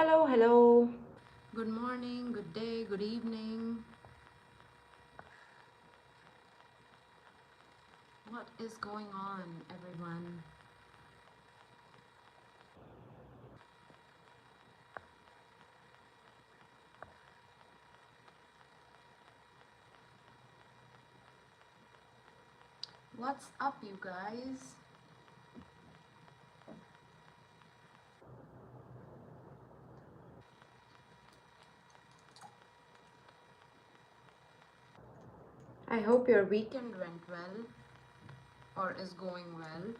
Hello, hello. Good morning, good day, good evening. What is going on, everyone? What's up, you guys? I hope your weekend went well or is going well.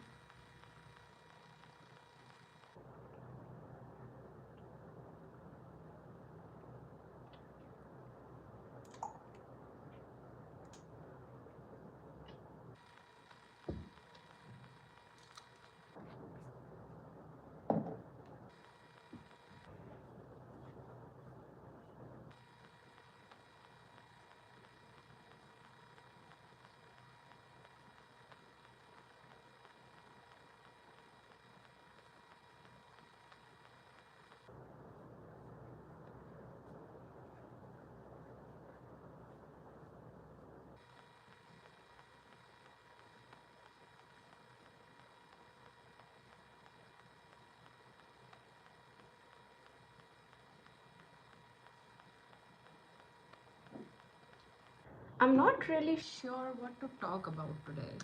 I'm not really sure what to talk about today.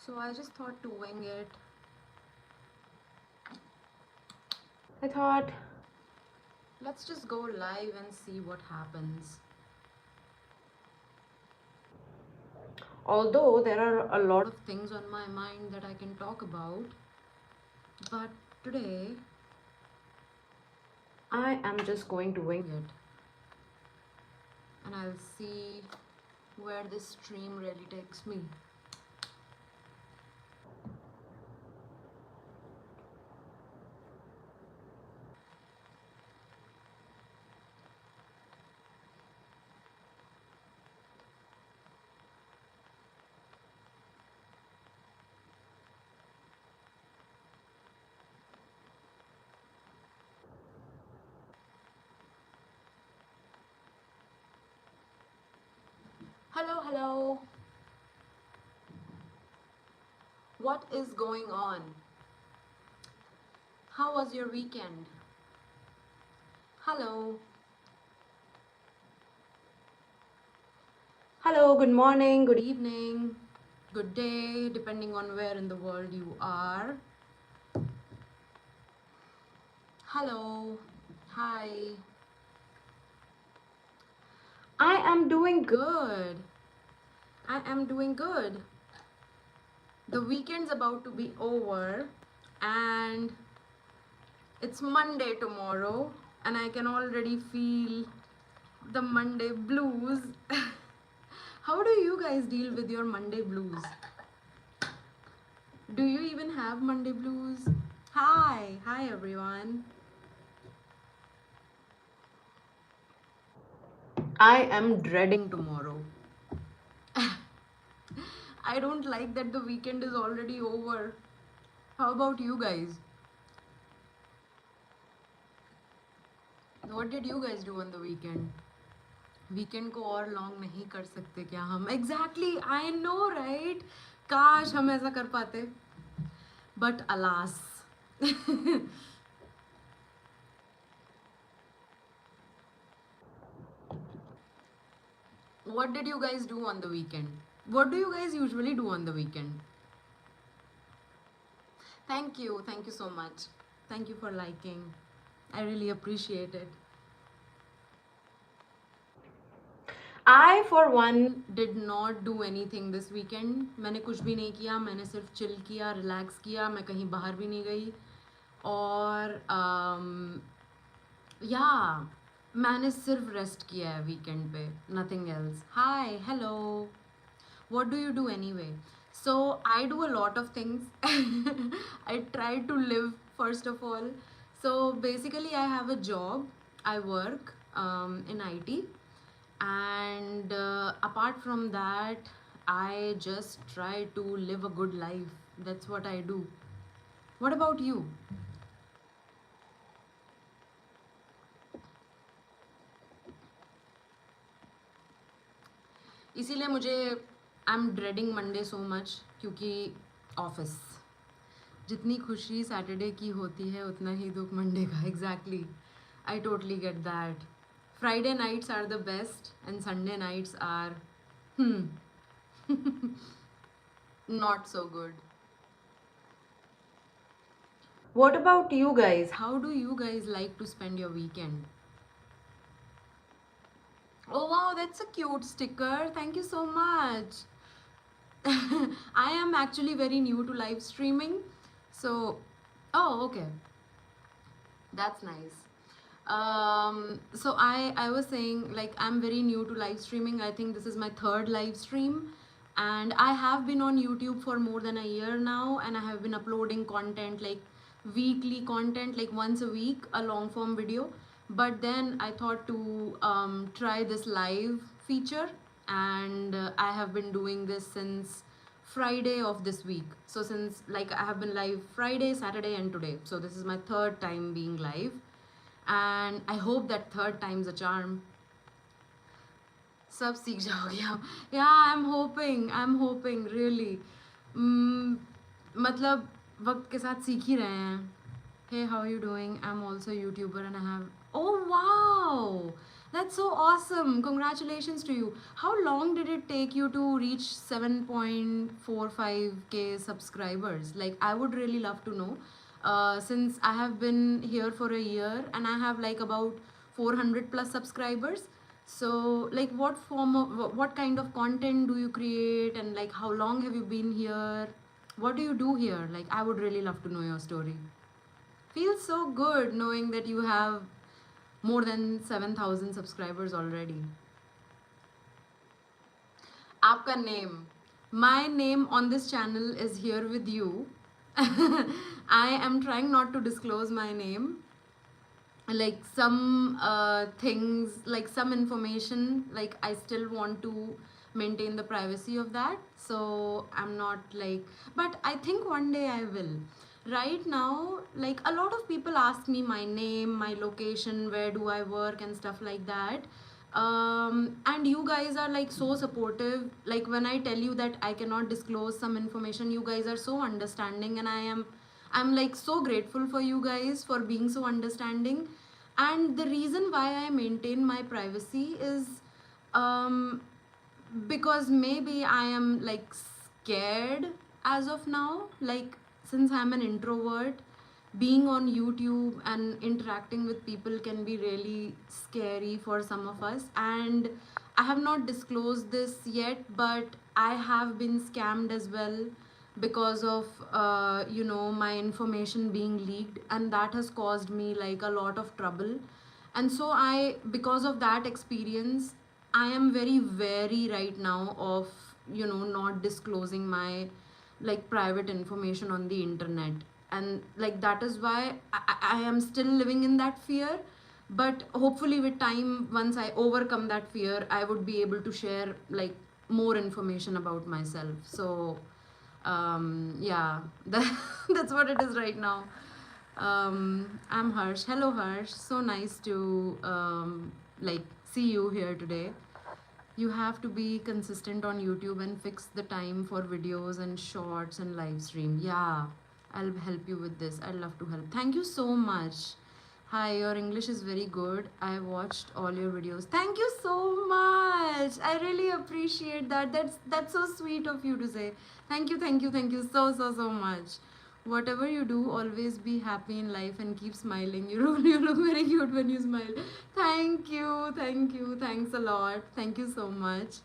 So I just thought to wing it. I thought, Let's just go live and see what happens. although there are a lot Of things on my mind that I can talk about, but today I am just going to wing it. And I'll see where this stream really takes me. Hello, hello. What is going on? How was your weekend? Hello. Hello, good morning, good Good evening. Good day, depending on where in the world you are. Hello. Hi. I am doing good. Good. I am doing good. The weekend's about to be over and it's Monday tomorrow and I can already feel the Monday blues. How do you guys deal with your Monday blues? Do you even have Monday blues? Hi everyone. I am dreading Tomorrow. I don't like that the weekend is already over. How about you guys? What did you guys do on the weekend? Weekend को और long नहीं कर सकते क्या हम? Exactly, I know right. काश हम ऐसा कर पाते, but alas. What did you guys do on the weekend? What do you guys usually do on the weekend? Thank you so much. Thank you for liking. I really appreciate it. I for one Did not do anything this weekend. मैंने कुछ भी नहीं किया, मैंने सिर्फ chill किया, relax किया, मैं कहीं बाहर भी नहीं गई. और या मैंने सिर्फ रेस्ट किया है वीकेंड पे, nothing else. Hi, hello. What do you do anyway? So I do a lot of things. I try to live, first of all. So basically I have a job. I work in IT, and apart from that I just try to live a good life. That's what I do. What about you? इसीलिए मुझे I am dreading Monday so much, क्योंकि office, जितनी खुशी Saturday की होती है उतना ही दुख मंडे का. Exactly, I totally get that. Friday nights are the best and Sunday nights are not so good. What about you guys? How do you guys like to spend your weekend? Oh wow, that's a cute sticker. Thank you so much. I am actually very new to live streaming. So, oh, okay. That's nice. So I was saying, like, I'm very new to live streaming. I think this is my third live stream, and I have been on YouTube for more than a year now, and I have been uploading content, like weekly content, like once a week, a long form video. But then I thought to try this live feature, and I have been doing this since Friday of this week. So since, like, I have been live Friday, Saturday, and today. So this is my third time being live, and I hope that third time's a charm. सब सीख जाओगे आप. Yeah, I'm hoping really. मतलब वक्त के साथ सीख ही रहे हैं. Hey, how are you doing? I'm also a YouTuber and I have. Oh wow, that's so awesome! Congratulations to you. How long did it take you to reach 7.45k subscribers? Like, I would really love to know. Since I have been here for a year and I have like about 400 plus subscribers. So, like, what kind of content do you create, and like how long have you been here? What do you do here? Like, I would really love to know your story. Feels so good knowing that you have more than 7,000 subscribers already. आपका name. My name on this channel is here with you. I am trying not to disclose my name. Like some things, like some information, like I still want to maintain the privacy of that. So I'm not like, but I think one day I will. Right now, like, a lot of people ask me my name, my location, where do I work, and stuff like that. And you guys are like so supportive. Like, when I tell you that I cannot disclose some information, you guys are so understanding, and I'm like so grateful for you guys for being so understanding. And the reason why I maintain my privacy is um, because maybe I am like scared as of now. Like, since I'm an introvert, being on YouTube and interacting with people can be really scary for some of us. And I have not disclosed this yet, but I have been scammed as well because of my information being leaked, and that has caused me like a lot of trouble. And so because of that experience, I am very wary right now of not disclosing my like private information on the internet. And like, that is why I am still living in that fear. But hopefully with time, once I overcome that fear, I would be able to share like more information about myself. So yeah, that's what it is right now. I'm Harsh. Hello Harsh, so nice to like see you here today. You have to be consistent on YouTube and fix the time for videos and shorts and live stream. Yeah, I'll help you with this. I'd love to help. Thank you so much. Hi, your English is very good. I watched all your videos. Thank you so much. I really appreciate that. That's so sweet of you to say. Thank you so much. Whatever you do, always be happy in life and keep smiling. You look very cute when you smile. Thank you. Thanks a lot. Thank you so much.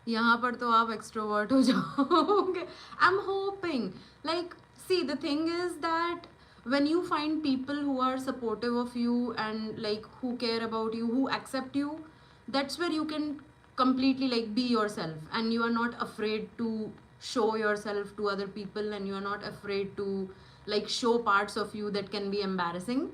यहाँ पर तो आप extrovert हो जाओगे. I'm hoping. Like, see, the thing is that when you find people who are supportive of you and like who care about you, who accept you, that's where you can completely like be yourself, and you are not afraid to show yourself to other people, and you are not afraid to like show parts of you that can be embarrassing.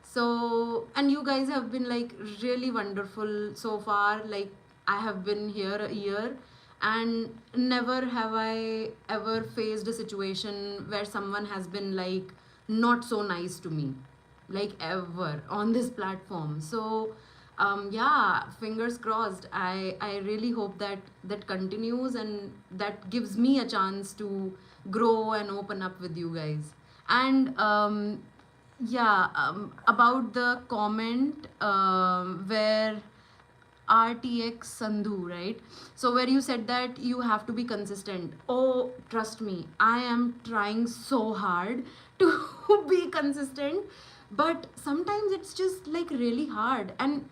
So, and you guys have been like really wonderful so far. Like, I have been here a year, and never have I ever faced a situation where someone has been like not so nice to me, like ever on this platform. So Yeah, fingers crossed. I really hope that that continues and that gives me a chance to grow and open up with you guys. And yeah, about the comment where RTX Sandhu, right? So where you said that you have to be consistent. Oh, trust me, I am trying so hard to be consistent, but sometimes it's just like really hard. And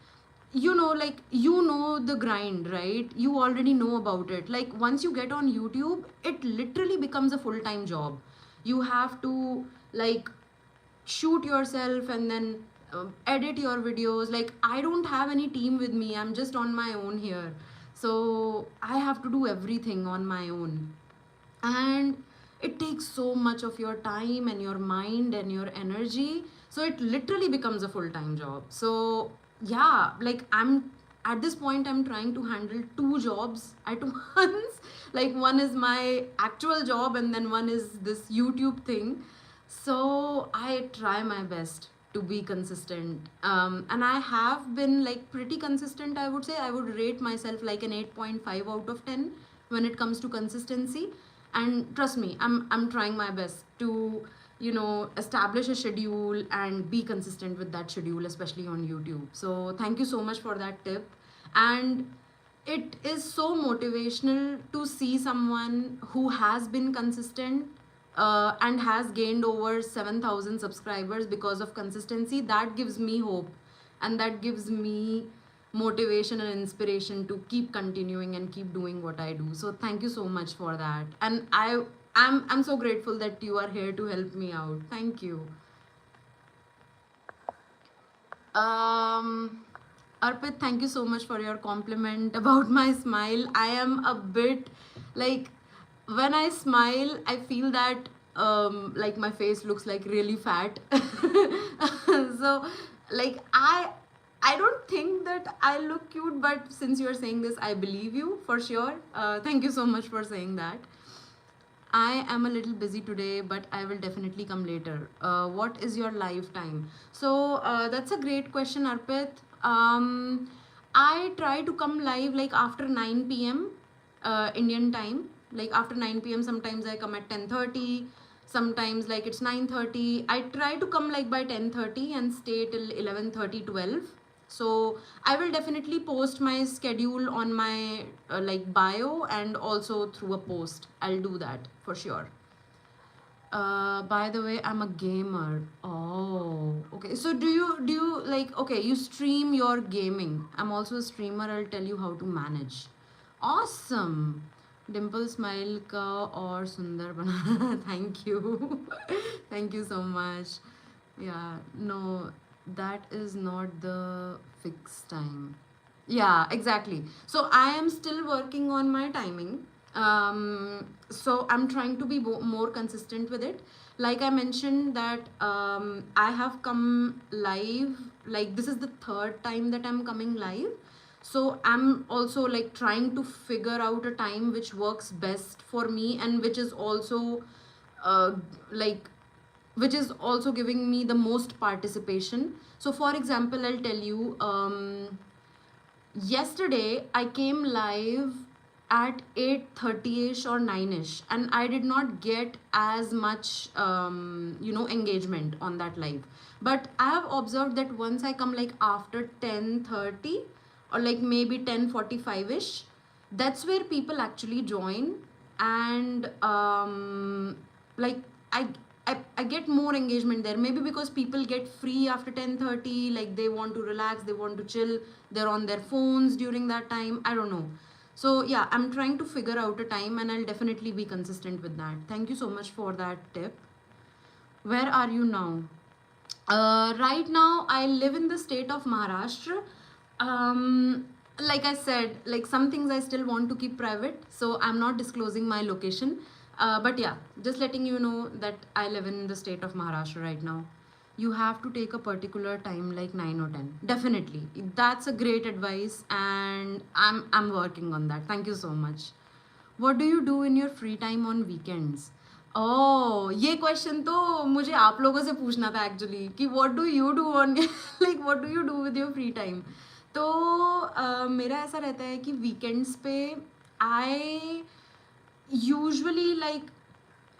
like the grind, right? You already know about it. Like once you get on YouTube, it literally becomes a full-time job. You have to like shoot yourself and then edit your videos. Like I don't have any team with me, I'm just on my own here, so I have to do everything on my own, and it takes so much of your time and your mind and your energy, so it literally becomes a full-time job. So yeah, like I'm at this point I'm trying to handle two jobs at once. Like one is my actual job and then one is this YouTube thing. So I try my best to be consistent, and I have been like pretty consistent. I would say I would rate myself like an 8.5 out of 10 when it comes to consistency. And trust me, I'm trying my best to establish a schedule and be consistent with that schedule, especially on YouTube. So thank you so much for that tip. And it is so motivational to see someone who has been consistent and has gained over 7,000 subscribers because of consistency. That gives me hope and that gives me motivation and inspiration to keep continuing and keep doing what I do. So thank you so much for that. And I'm so grateful that you are here to help me out. Thank you. Um, Arpit, thank you so much for your compliment about my smile. I am a bit like when I smile, I feel that like my face looks like really fat. So like I don't think that I look cute, but since you're saying this, I believe you for sure. Thank you so much for saying that. I am a little busy today, but I will definitely come later. What is your lifetime? So that's a great question, Arpit. I try to come live like after 9 p.m. Indian time. Like after 9 p.m. Sometimes I come at 10:30. Sometimes like it's 9:30. I try to come like by 10:30 and stay till 11:30, 12. So I will definitely post my schedule on my like bio and also through a post. I'll do that for sure. By the way, I'm a gamer. Oh, okay. So do you like, okay, you stream your gaming. I'm also a streamer. I'll tell you how to manage. Awesome. Dimple smile ka or sundar banana. Thank you. Thank you so much. Yeah, no, that is not the fixed time. Yeah, exactly. So I am still working on my timing. So I'm trying to be more consistent with it. Like I mentioned that I have come live, like this is the third time that I'm coming live. So I'm also like trying to figure out a time which works best for me and which is also uh, like which is also giving me the most participation. So for example, I'll tell you, yesterday I came live at 8:30ish or 9ish, and I did not get as much engagement on that live. But I have observed that once I come like after 10:30 or like maybe 10:45ish, that's where people actually join. And like I, I get more engagement there, maybe because people get free after 10:30, like they want to relax, they want to chill, they're on their phones during that time, I don't know. So yeah, I'm trying to figure out a time and I'll definitely be consistent with that. Thank you so much for that tip. Where are you now? Right now, I live in the state of Maharashtra. Like I said, like some things I still want to keep private, so I'm not disclosing my location. But yeah, just letting you know that I live in the state of Maharashtra right now. You have to take a particular time like 9 or 10. Definitely. That's a great advice and I'm working on that. Thank you so much. What do you do in your free time on weekends? ओह, ये question तो मुझे आप लोगों से पूछना था actually कि what do you do on like what do you do with your free time. तो मेरा ऐसा रहता है कि वीकेंड्स पे I usually like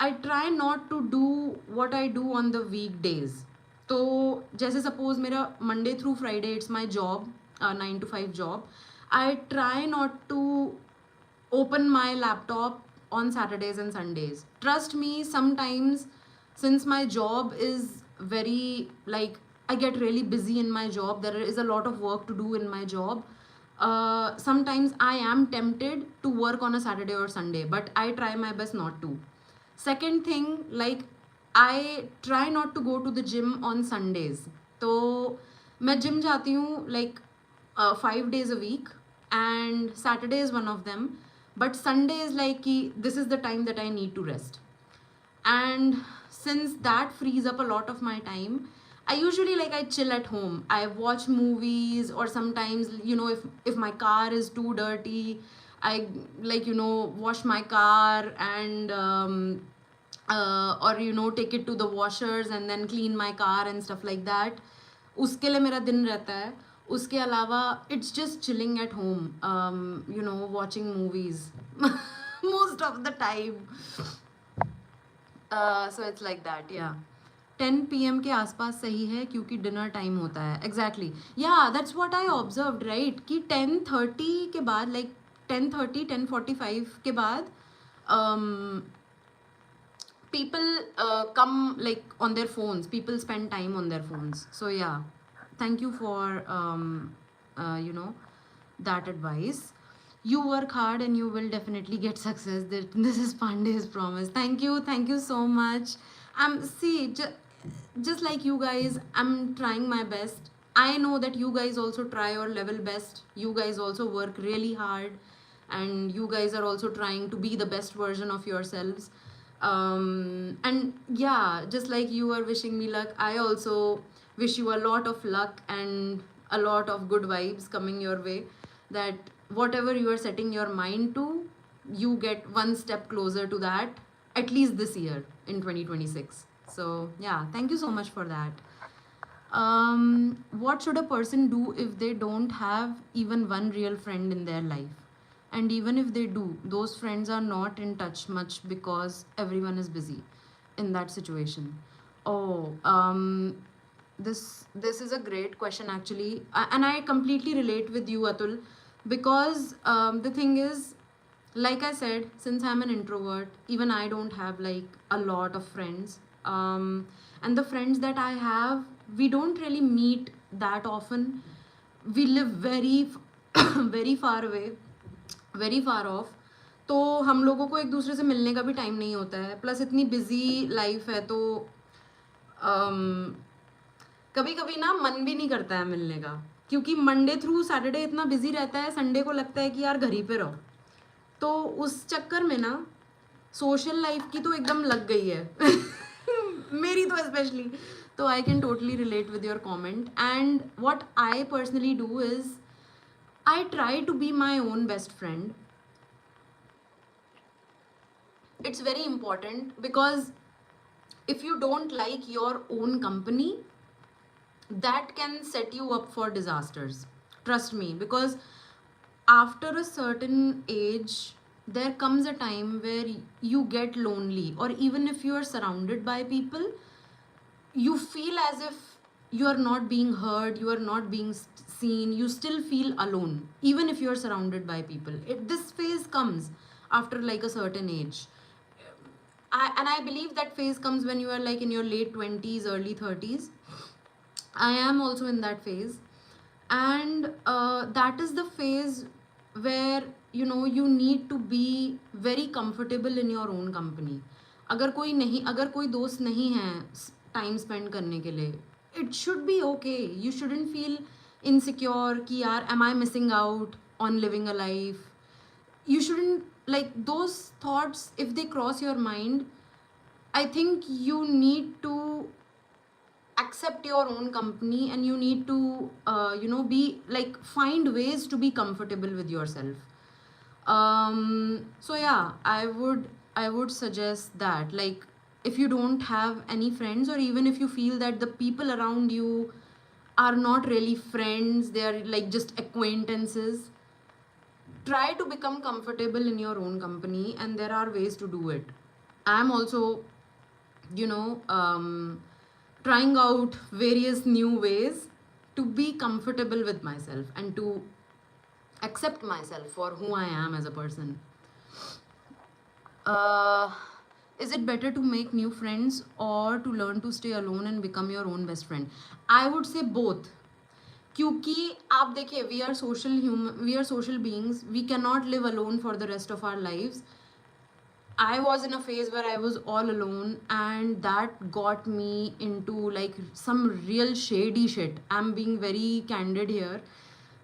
I try not to do what I do on the weekdays. तो जैसे सपोज मेरा Monday through Friday it's my job, 9 to 5 job. I try not to open my laptop on Saturdays and Sundays. Trust me, sometimes since my job is very like I get really busy in my job, there is a lot of work to do in my job. Sometimes I am tempted to work on a Saturday or Sunday, but I try my best not to. Second thing, like I try not to go to the gym on Sundays. तो मैं gym जाती हूँ like 5 days a week, and Saturday is one of them. But Sunday is like this is the time that I need to rest. And since that frees up a lot of my time, I usually like I chill at home. I watch movies, or sometimes if my car is too dirty, I like wash my car and or take it to the washers and then clean my car and stuff like that. उसके लिए मेरा दिन रहता है. उसके अलावा it's just chilling at home, watching movies most of the time. So it's like that, yeah. 10 PM के आसपास सही है क्योंकि डिनर टाइम होता है. एग्जैक्टली, या that's what I observed, right, कि 10:30 के बाद, लाइक 10:30 10:45 के बाद people come like on their phones. People spend time on their phones. So yeah, thank you for that advice. You work hard and you will definitely get success. This is Pandey's promise. Thank you so much. See, just like you guys, I'm trying my best. I know that you guys also try your level best. You guys also work really hard, and you guys are also trying to be the best version of yourselves. And yeah, just like you are wishing me luck, I also wish you a lot of luck and a lot of good vibes coming your way, that whatever you are setting your mind to, you get one step closer to that, at least this year in 2026. So yeah, thank you so much for that. What should a person do if they don't have even one real friend in their life? And even if they do, those friends are not in touch much because everyone is busy in that situation. Oh, this is a great question actually, and I completely relate with you, Atul, because the thing is, like I said, since I'm an introvert, even I don't have like a lot of friends. And the friends that I have, we don't really meet that often. We live very very far away, very far of. तो हम लोगों को एक दूसरे से मिलने का भी टाइम नहीं होता है, प्लस इतनी बिजी लाइफ है, तो कभी कभी ना मन भी नहीं करता है मिलने का, क्योंकि मंडे थ्रू सैटरडे इतना बिजी रहता है, संडे को लगता है कि यार घर ही पे रहो. तो उस चक्कर में ना सोशल लाइफ की तो एकदम लग गई है मेरी तो स्पेशली. तो I can totally relate with your comment. And what I personally do is I try to be my own best friend. It's very important, because if you don't like your own company, that can set you up for disasters. Trust me, because after a certain age, there comes a time where you get lonely, or even if you are surrounded by people, you feel as if you are not being heard, you are not being seen, you still feel alone even if you are surrounded by people. This phase comes after like a certain age. I believe that phase comes when you are like in your late 20s, early 30s. I am also in that phase, and that is the phase where you need to be very comfortable in your own company. अगर कोई दोस्त नहीं है time spend करने के लिए, it should be okay. You shouldn't feel insecure कि यार am I missing out on living a life. You shouldn't, like, those thoughts, if they cross your mind, I think you need to accept your own company, and you need to be like, find ways to be comfortable with yourself. So yeah, I would suggest that, like, if you don't have any friends, or even if you feel that the people around you are not really friends, they are like just acquaintances. Try to become comfortable in your own company, and there are ways to do it. I'm also, you know, trying out various new ways to be comfortable with myself and to accept myself for who I am as a person. uh, is it better to make new friends or to learn to stay alone and become your own best friend? I would say both. क्योंकि आप देखिए, we are social beings, we cannot live alone for the rest of our lives. I was in a phase where I was all alone, and that got me into like some real shady shit. I'm being very candid here.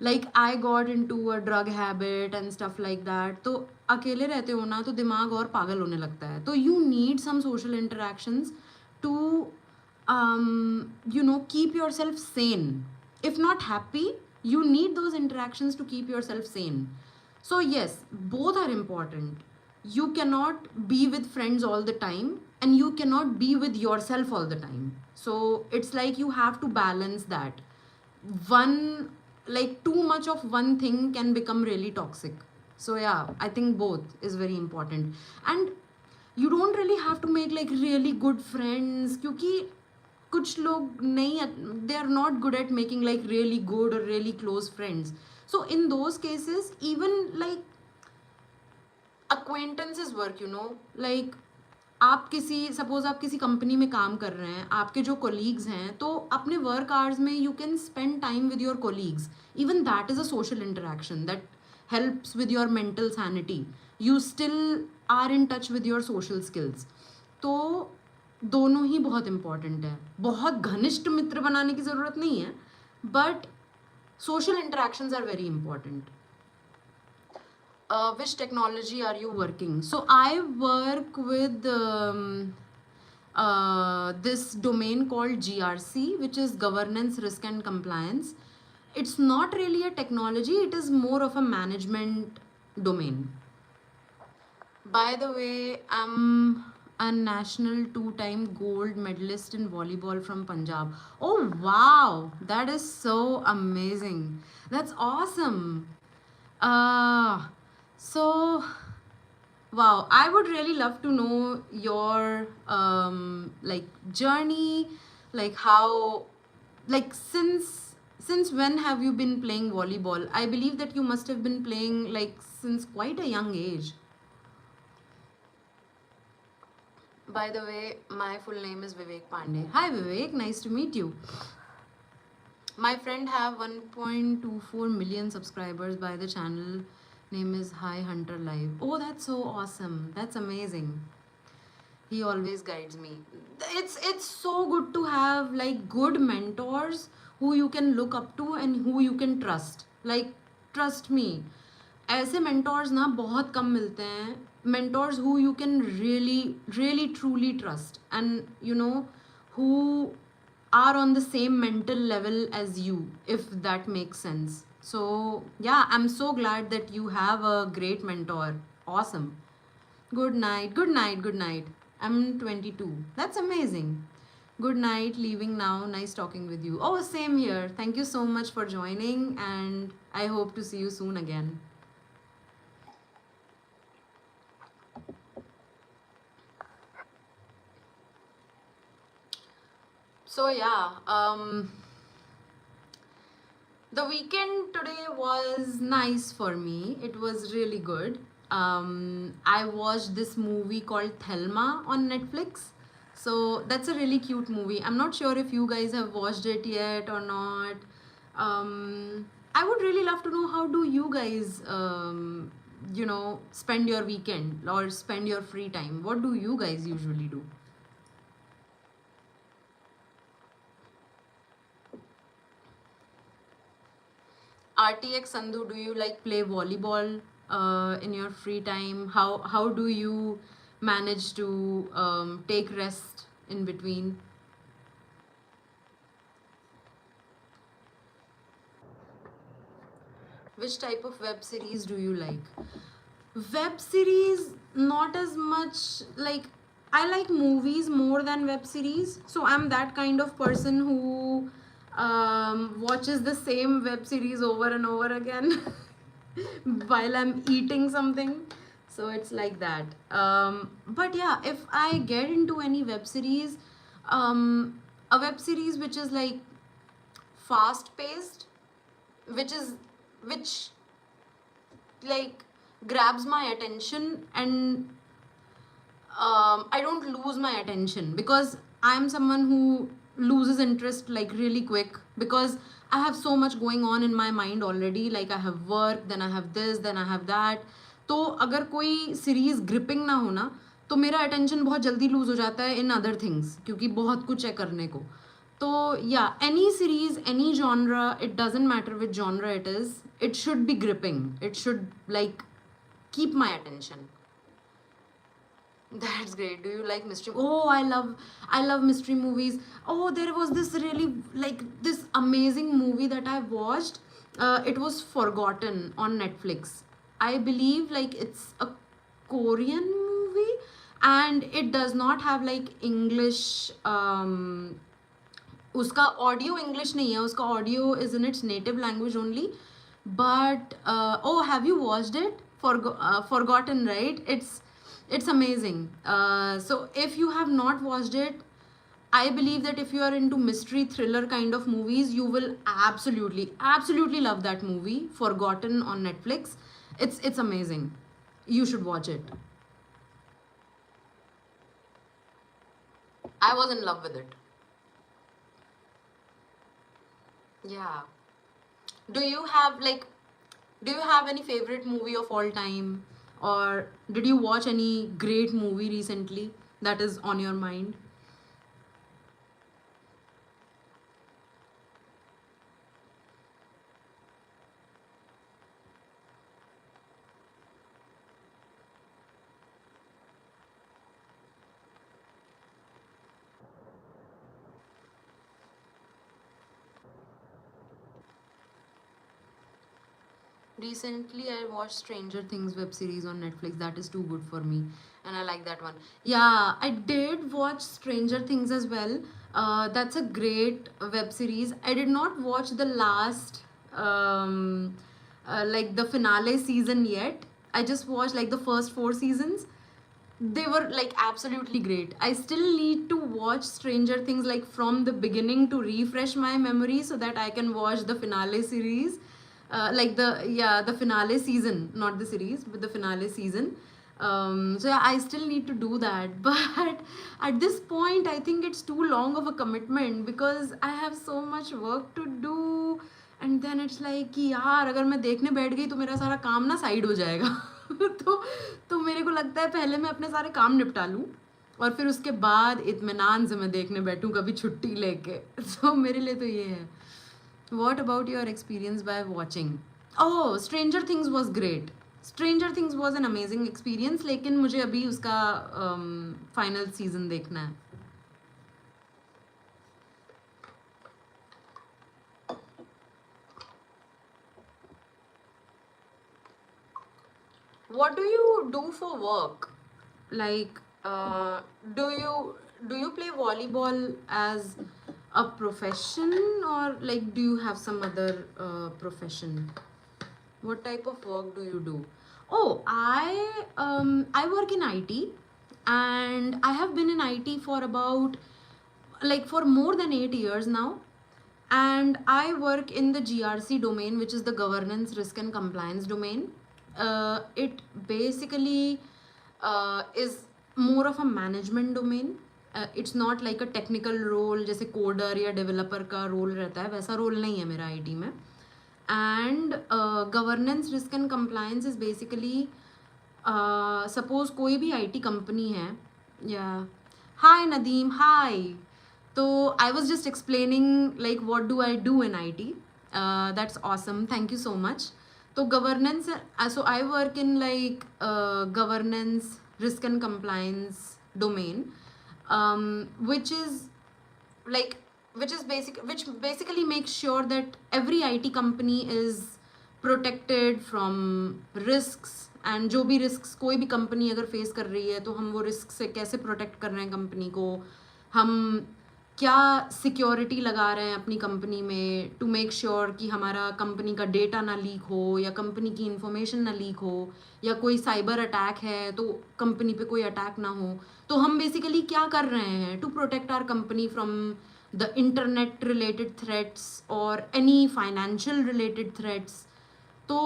Like I got into a drug habit and stuff like that. तो अकेले रहते हो ना तो दिमाग और पागल होने लगता है. तो you need some social interactions to keep yourself sane. If not happy, you need those interactions to keep yourself sane. So yes, both are important. You cannot be with friends all the time, and you cannot be with yourself all the time. So it's like you have to balance that. One, like too much of one thing can become really toxic. So yeah, I think both is very important. And you don't really have to make like really good friends, क्योंकि कुछ लोग नहीं, they are not good at making like really good or really close friends. So in those cases, even like acquaintances work, like आप किसी suppose आप किसी company में काम कर रहे हैं, आपके जो कोलीग्स हैं, तो अपने वर्क आवर्स में you can spend time with your colleagues. Even that is a social interaction that helps with your mental sanity. You still are in touch with your social skills. तो दोनों ही बहुत important है. बहुत घनिष्ठ मित्र बनाने की ज़रूरत नहीं है, but social interactions are very important. Which technology are you working? So I work with this domain called GRC, which is Governance, Risk and Compliance. It's not really a technology, it is more of a management domain. By the way, I'm a national 2-time gold medalist in volleyball from Punjab. Oh wow, that is so amazing. That's awesome. So wow, I would really love to know your like journey, like how, like since when have you been playing volleyball? I believe that you must have been playing like since quite a young age. By the way, my full name is Vivek Pandey. Hi Vivek, nice to meet you. My friend have 1.24 million subscribers by the channel name is Hi Hunter Live. Oh, that's so awesome. That's amazing. He always guides me. It's so good to have like good mentors who you can look up to and who you can trust. Like trust me, ऐसे mentors ना बहुत कम मिलते हैं. Mentors who you can really truly trust, and who are on the same mental level as you, if that makes sense. So yeah, I'm so glad that you have a great mentor. Awesome. Good night, good night, good night. I'm 22. That's amazing. Good night, leaving now. Nice talking with you. Oh, same here. Thank you so much for joining, and I hope to see you soon again. So yeah, the weekend today was nice for me. It was really good. I watched this movie called Thelma on Netflix. So that's a really cute movie. I'm not sure if you guys have watched it yet or not. I would really love to know, how do you guys, spend your weekend or spend your free time? What do you guys usually do? RTX Sandhu, do you like play volleyball in your free time? How do you manage to take rest in between? Which type of web series do you like? Web series, not as much. Like, I like movies more than web series. So I'm that kind of person who watches the same web series over and over again while I'm eating something. So it's like that. But yeah, if I get into any web series, a web series which is like fast paced, which like grabs my attention, and I don't lose my attention, because I'm someone who loses interest like really quick, because I have so much going on in my mind already. Like I have work, then I have this, then I have that. तो अगर कोई series gripping ना हो ना, तो मेरा attention बहुत जल्दी लूज हो जाता है इन अदर थिंग्स, क्योंकि बहुत कुछ है करने को. तो या any series, any genre, it doesn't matter which genre it is, it should be gripping, it should like keep my attention. That's great. Do you like mystery? Oh, I love mystery movies. Oh, there was this really like this amazing movie that I watched. It was Forgotten on Netflix. I believe like it's a Korean movie, and it does not have like English. उसका audio English नहीं है, उसका audio is in its native language only. But oh, have you watched it? Forgotten, right? It's amazing. So if you have not watched it, I believe that if you are into mystery thriller kind of movies, you will absolutely love that movie, Forgotten on Netflix. It's amazing. You should watch it. I was in love with it. Yeah. Do you have any favorite movie of all time, or did you watch any great movie recently that is on your mind? Recently, I watched Stranger Things web series on Netflix. That is too good for me, and I like that one. Yeah, I did watch Stranger Things as well. That's a great web series. I did not watch the last, like the finale season yet. I just watched like the first 4 seasons. They were like absolutely great. I still need to watch Stranger Things like from the beginning to refresh my memory, so that I can watch the finale series. Like the finale season, not the series, but the finale season. So yeah, I still need to do that. But at this point, I think it's too long of a commitment, because I have so much work to do. And then it's like कि यार अगर मैं देखने बैठ गई तो मेरा सारा काम ना साइड हो जाएगा. तो मेरे को लगता है पहले मैं अपने सारे काम निपटा लूँ, और फिर उसके बाद इत्मीनान से मैं देखने बैठूँ कभी छुट्टी लेके. तो मेरे लिए तो ये है. What about your experience by watching? Oh, Stranger Things was great. Stranger Things was an amazing experience, लेकिन मुझे अभी उसका फाइनल सीजन देखना है. What do you do for work? Like, do you play volleyball as a profession, or like do you have some other profession? What type of work do you do? Oh, I work in IT, and I have been in IT for about like for more than 8 years now. And I work in the GRC domain, which is the governance, risk, and compliance domain. It basically is more of a management domain. It's not like a technical role जैसे coder या developer का role रहता है, वैसा role नहीं है मेरा IT में. And governance, risk and compliance is basically suppose कोई भी आईटी कंपनी है. या हाय नदीम, हाय. तो I was just explaining like what do I do in I T. That's awesome, thank you so much. तो governance, so I work in like governance, risk and compliance domain, which is like which basically makes sure that every IT company is protected from risks. and जो भी risks कोई भी company अगर face कर रही है, तो हम वो risk से कैसे protect कर रहे हैं company को, हम क्या सिक्योरिटी लगा रहे हैं अपनी कंपनी में टू मेक श्योर कि हमारा कंपनी का डेटा ना लीक हो या कंपनी की इंफॉर्मेशन ना लीक हो, या कोई साइबर अटैक है तो कंपनी पे कोई अटैक ना हो। तो हम बेसिकली क्या कर रहे हैं to protect our company from the internet related threats और एनी फाइनेंशियल रिलेटेड थ्रेट्स। तो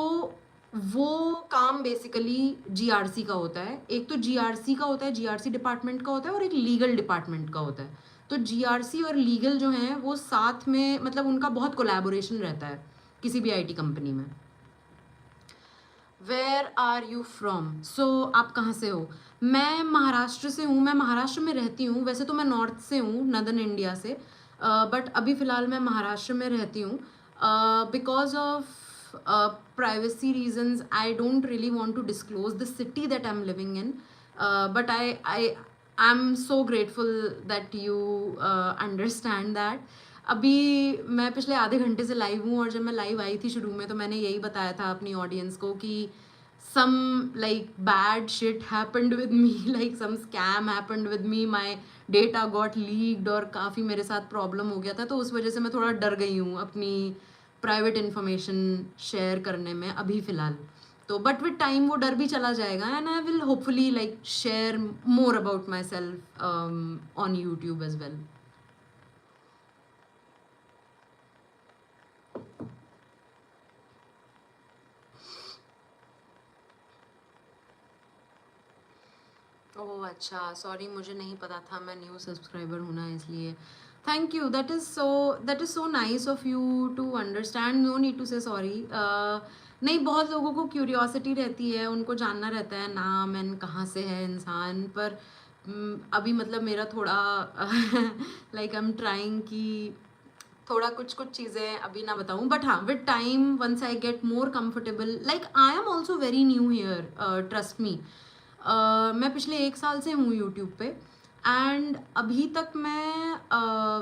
वो काम बेसिकली जीआरसी का होता है। एक तो जीआरसी का होता है, जीआरसी डिपार्टमेंट का होता है, और एक लीगल डिपार्टमेंट का होता है। तो जीआरसी और लीगल जो हैं वो साथ में, मतलब उनका बहुत कोलैबोरेशन रहता है किसी भी आईटी कंपनी में। Where are you from? So आप कहाँ से हो? मैं महाराष्ट्र से हूँ। मैं महाराष्ट्र में रहती हूँ। वैसे तो मैं नॉर्थ से हूँ, नदर्न इंडिया से, बट अभी फ़िलहाल मैं महाराष्ट्र में रहती हूँ। Because of privacy reasons, I don't really want to disclose the city that I'm living in, but I'm so grateful that you understand that. अभी मैं पिछले आधे घंटे से लाइव हूँ, और जब मैं लाइव आई थी शुरू में तो मैंने यही बताया था अपनी ऑडियंस को कि some like bad shit happened with me, like some scam happened with me, my data got leaked और काफ़ी मेरे साथ प्रॉब्लम हो गया था। तो उस वजह से मैं थोड़ा डर गई हूँ अपनी प्राइवेट इन्फॉर्मेशन शेयर करने में अभी फ़िलहाल। तो बट विद टाइम वो डर भी चला जाएगा, and I will hopefully like share more about myself on YouTube as well. Oh अच्छा, सॉरी, मुझे नहीं पता था, मैं न्यू सब्सक्राइबर हूँ ना इसलिए। Thank you, that is so nice of you to understand. No need to say sorry. नहीं, बहुत लोगों को क्यूरियोसिटी रहती है, उनको जानना रहता है नाम एंड कहाँ से है इंसान, पर अभी मतलब मेरा थोड़ा लाइक आई एम ट्राइंग कि थोड़ा कुछ कुछ चीज़ें अभी ना बताऊँ, बट हाँ with time once I get more comfortable, like I am also very new here, trust me. मैं पिछले 1 साल से हूँ यूट्यूब पे, एंड अभी तक मैं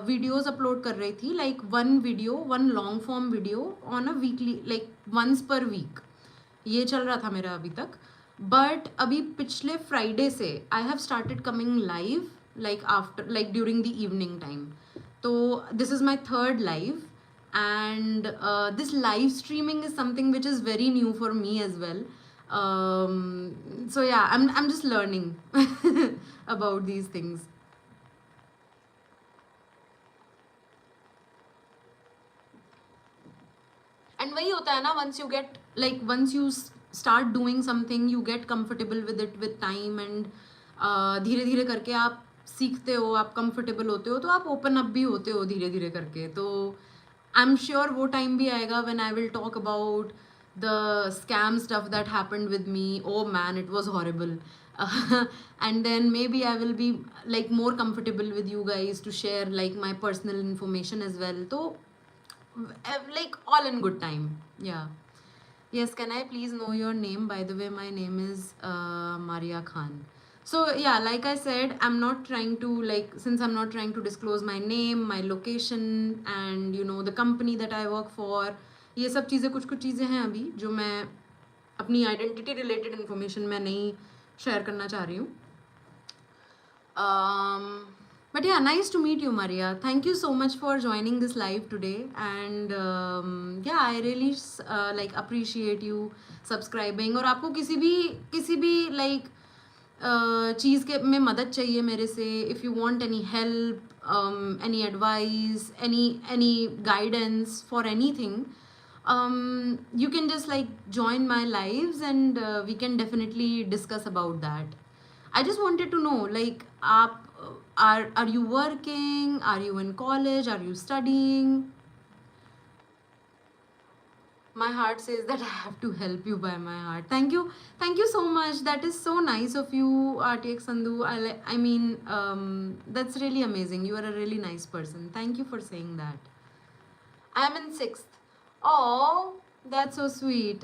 वीडियोज़ अपलोड कर रही थी, like one long form video on a weekly, like once per week. ये चल रहा था मेरा अभी तक। बट अभी पिछले फ्राइडे से I have started coming live, like after, like during the evening time. तो this is my third live, and this live streaming is something which is very new for me as well. So yeah, I'm just learning about these things. And वही होता है ना, once you start doing something, you get comfortable with it with time, and धीरे धीरे करके आप सीखते हो, आप कंफर्टेबल होते हो, तो आप ओपन अप भी होते हो धीरे धीरे करके। तो आई एम श्योर वो टाइम भी आएगा when I will talk about the scam stuff that happened with me. Oh man, it was horrible. And then maybe I will be like more comfortable with you guys to share like my personal information as well. So like all in good time. Yeah. Yes, can I please know your name? By the way, my name is Maria Khan. So yeah, like I said, I'm not trying to, like, since I'm not trying to disclose my name, my location, and you know the company that I work for, ये सब चीज़ें, कुछ कुछ चीज़ें हैं अभी जो मैं अपनी आइडेंटिटी रिलेटेड इन्फॉर्मेशन मैं नहीं शेयर करना चाह रही हूँ। But yeah, nice to meet you, Maria. Thank you so much for joining this live today. And yeah, I really like appreciate you subscribing. और आपको किसी भी like चीज़ के में मदद चाहिए मेरे से, if you want any help, any advice, any guidance for anything, you can just like join my lives, and we can definitely discuss about that. I just wanted to know, like, are you working? Are you in college? Are you studying? My heart says that I have to help you by my heart. Thank you so much. That is so nice of you, RTX Sandhu. I mean, that's really amazing. You are a really nice person. Thank you for saying that. I am in 6th. Oh, that's so sweet.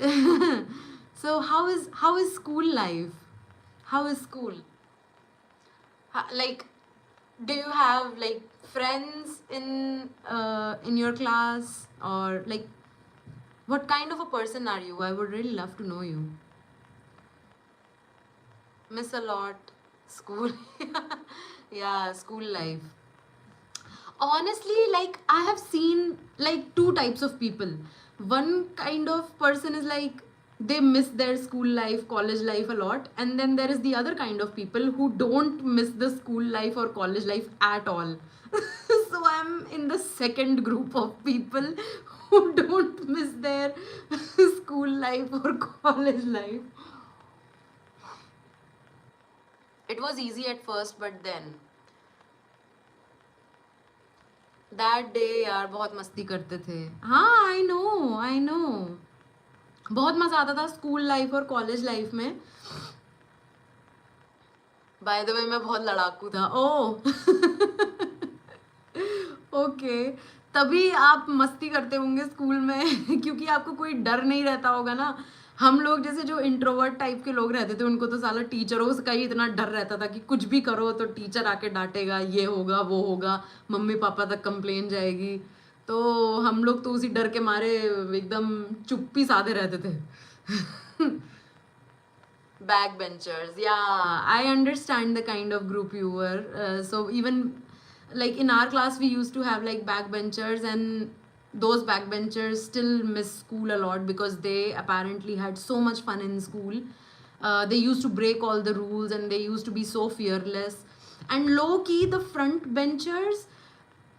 So how is school life? How is school? Like, do you have like friends in your class, or like what kind of a person are you? I would really love to know you. Miss a lot school. Yeah, school life. Honestly, like I have seen like two types of people. One kind of person is like they miss their school life, college life a lot, and then there is the other kind of people who don't miss the school life or college life at all. So I'm in the second group of people who don't miss their school life or college life. It was easy at first, but then that day यार बहुत मस्ती करते थे. हाँ, I know. बहुत मजा आता था स्कूल लाइफ और कॉलेज लाइफ में. बाय द वे मैं बहुत लड़ाकू था. ओ ओके. तभी आप मस्ती करते होंगे स्कूल में क्योंकि आपको कोई डर नहीं रहता होगा ना. हम लोग जैसे जो इंट्रोवर्ट टाइप के लोग रहते थे उनको तो साला टीचरों का ही इतना डर रहता था कि कुछ भी करो तो टीचर आके डांटेगा, ये होगा वो होगा, मम्मी पापा तक कंप्लेन जाएगी. तो हम लोग तो उसी डर के मारे एकदम चुप्पी साधे रहते थे. Backbenchers, yeah, I understand the kind of group you were. So even like in our class we used to have like backbenchers, and those backbenchers still miss school a lot because they apparently had so much fun in school. They used to break all the rules and they used to be so fearless. And low key the front benchers,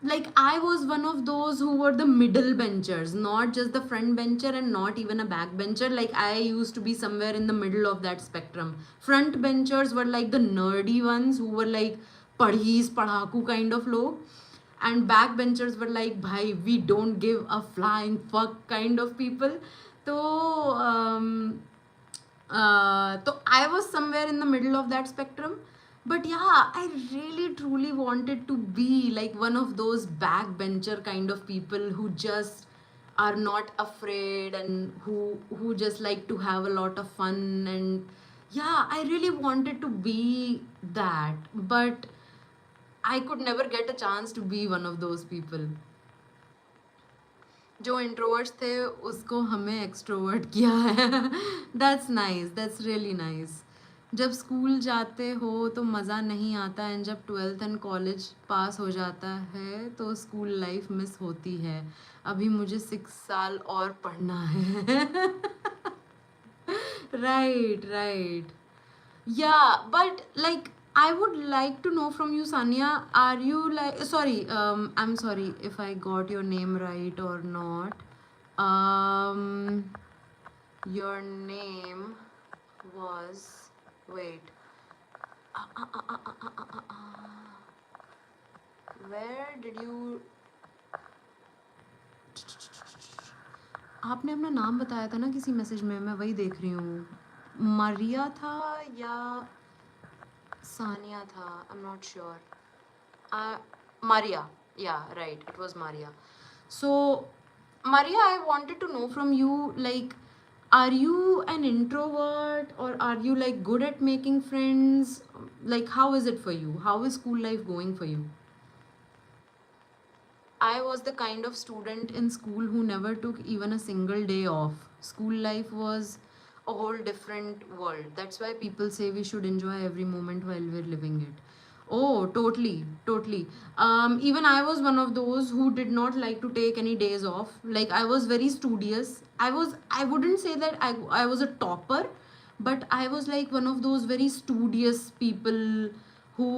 like I was one of those who were the middle benchers, not just the front bencher and not even a back bencher. Like I used to be somewhere in the middle of that spectrum. Front benchers were like the nerdy ones who were like padhis padhaku kind of log, and back benchers were like bhai we don't give a flying fuck kind of people. So I was somewhere in the middle of that spectrum. But yeah, I really truly wanted to be like one of those backbencher kind of people who just are not afraid and who just like to have a lot of fun. And yeah, I really wanted to be that, but I could never get a chance to be one of those people. जो introverts थे उसको हमें extrovert किया है. That's nice, that's really nice. जब school जाते हो तो मज़ा नहीं आता, एंड जब ट्वेल्थ एंड कॉलेज पास हो जाता है तो स्कूल लाइफ मिस होती है. अभी मुझे 6 साल और पढ़ना है. Right, right. Yeah, but like I would like to know from you, Sanya, are you like sorry, I'm sorry if I got your name right or not. Um your name was wait. Where did you आपने अपना नाम बताया था ना किसी message में, मैं वही देख रही हूँ. मारिया था या सानिया था, I am not sure. Maria, yeah, right, it was Maria. So Maria, I wanted to know from you, like, are you an introvert or are you like good at making friends? Like, how is it for you? How is school life going for you? I was the kind of student in school who never took even a single day off. School life was a whole different world. That's why people say we should enjoy every moment while we're living it. Oh, totally, totally. Even I was one of those who did not like to take any days off. Like I was very studious. I wouldn't say that I was a topper, but I was like one of those very studious people who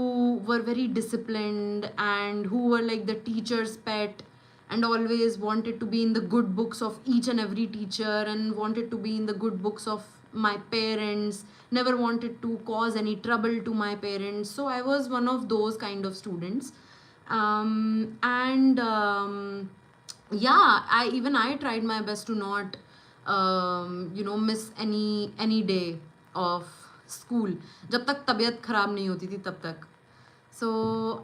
were very disciplined and who were like the teacher's pet and always wanted to be in the good books of each and every teacher and wanted to be in the good books of my parents, never wanted to cause any trouble to my parents. So I was one of those kind of students. And yeah, I tried my best to not miss any day of school जब तक तबीयत खराब नहीं होती थी तब तक. So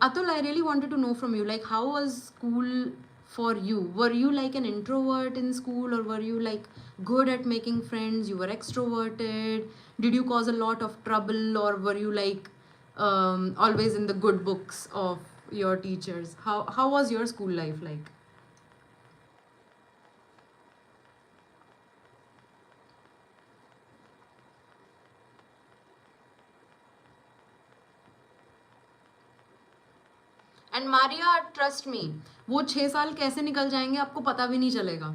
Atul, I really wanted to know from you, like, how was school for you? Were you like an introvert in school, or were you like good at making friends? You were extroverted? Did you cause a lot of trouble, or were you like always in the good books of your teachers? How was your school life like? And Maria trust me, वो 6 साल कैसे निकल जाएंगे आपको पता भी नहीं चलेगा,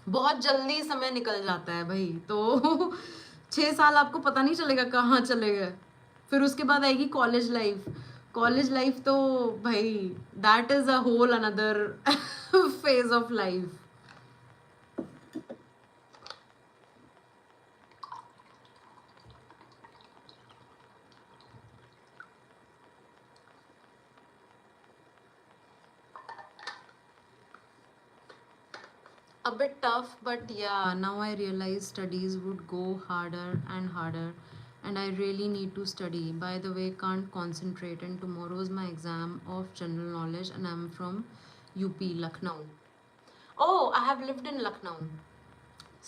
बहुत जल्दी समय निकल जाता है भाई। तो 6 साल आपको पता नहीं चलेगा कहाँ चले गए। फिर उसके बाद आएगी कॉलेज लाइफ। कॉलेज लाइफ तो भाई that is a whole another phase of life. A bit tough, but yeah, now I realize studies would go harder and harder, and I really need to study. By the way, can't concentrate, and tomorrow's my exam of general knowledge, and I'm from UP, Lucknow. Oh, I have lived in Lucknow,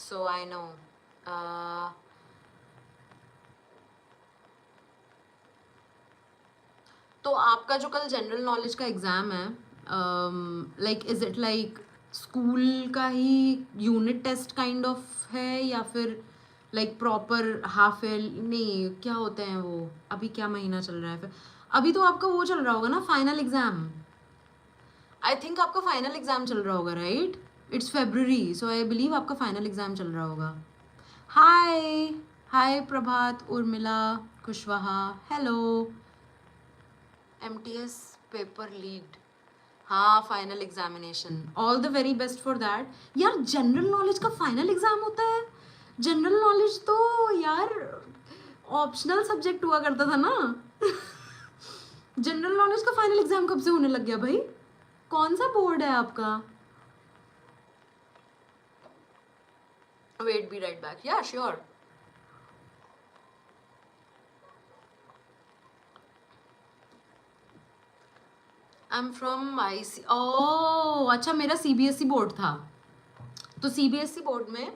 so I know. Uh, तो आपका जो कल general knowledge का exam है, like is it like school का ही unit test kind of है, या फिर लाइक प्रॉपर हाफ एल, नहीं क्या होते हैं वो, अभी क्या महीना चल रहा है फिर, अभी तो आपका वो चल रहा होगा ना फाइनल एग्ज़ाम, आई थिंक आपका फाइनल एग्ज़ाम चल रहा होगा right, it's February, so I believe आपका फाइनल एग्ज़ाम चल रहा होगा। Hi, hi Prabhat, Urmila, Kushwaha, hello. MTS paper lead, हाँ final examination, all the very best for that. यार जनरल नॉलेज का फाइनल एग्जाम होता है? जनरल नॉलेज तो यार ऑप्शनल सब्जेक्ट हुआ करता था ना। जनरल नॉलेज का फाइनल एग्जाम कब से होने लग गया भाई? कौन सा बोर्ड है आपका? वेट बी राइट बैक, या sure. I am from IC, ओह अच्छा, मेरा CBSE बोर्ड था, तो CBSE बोर्ड में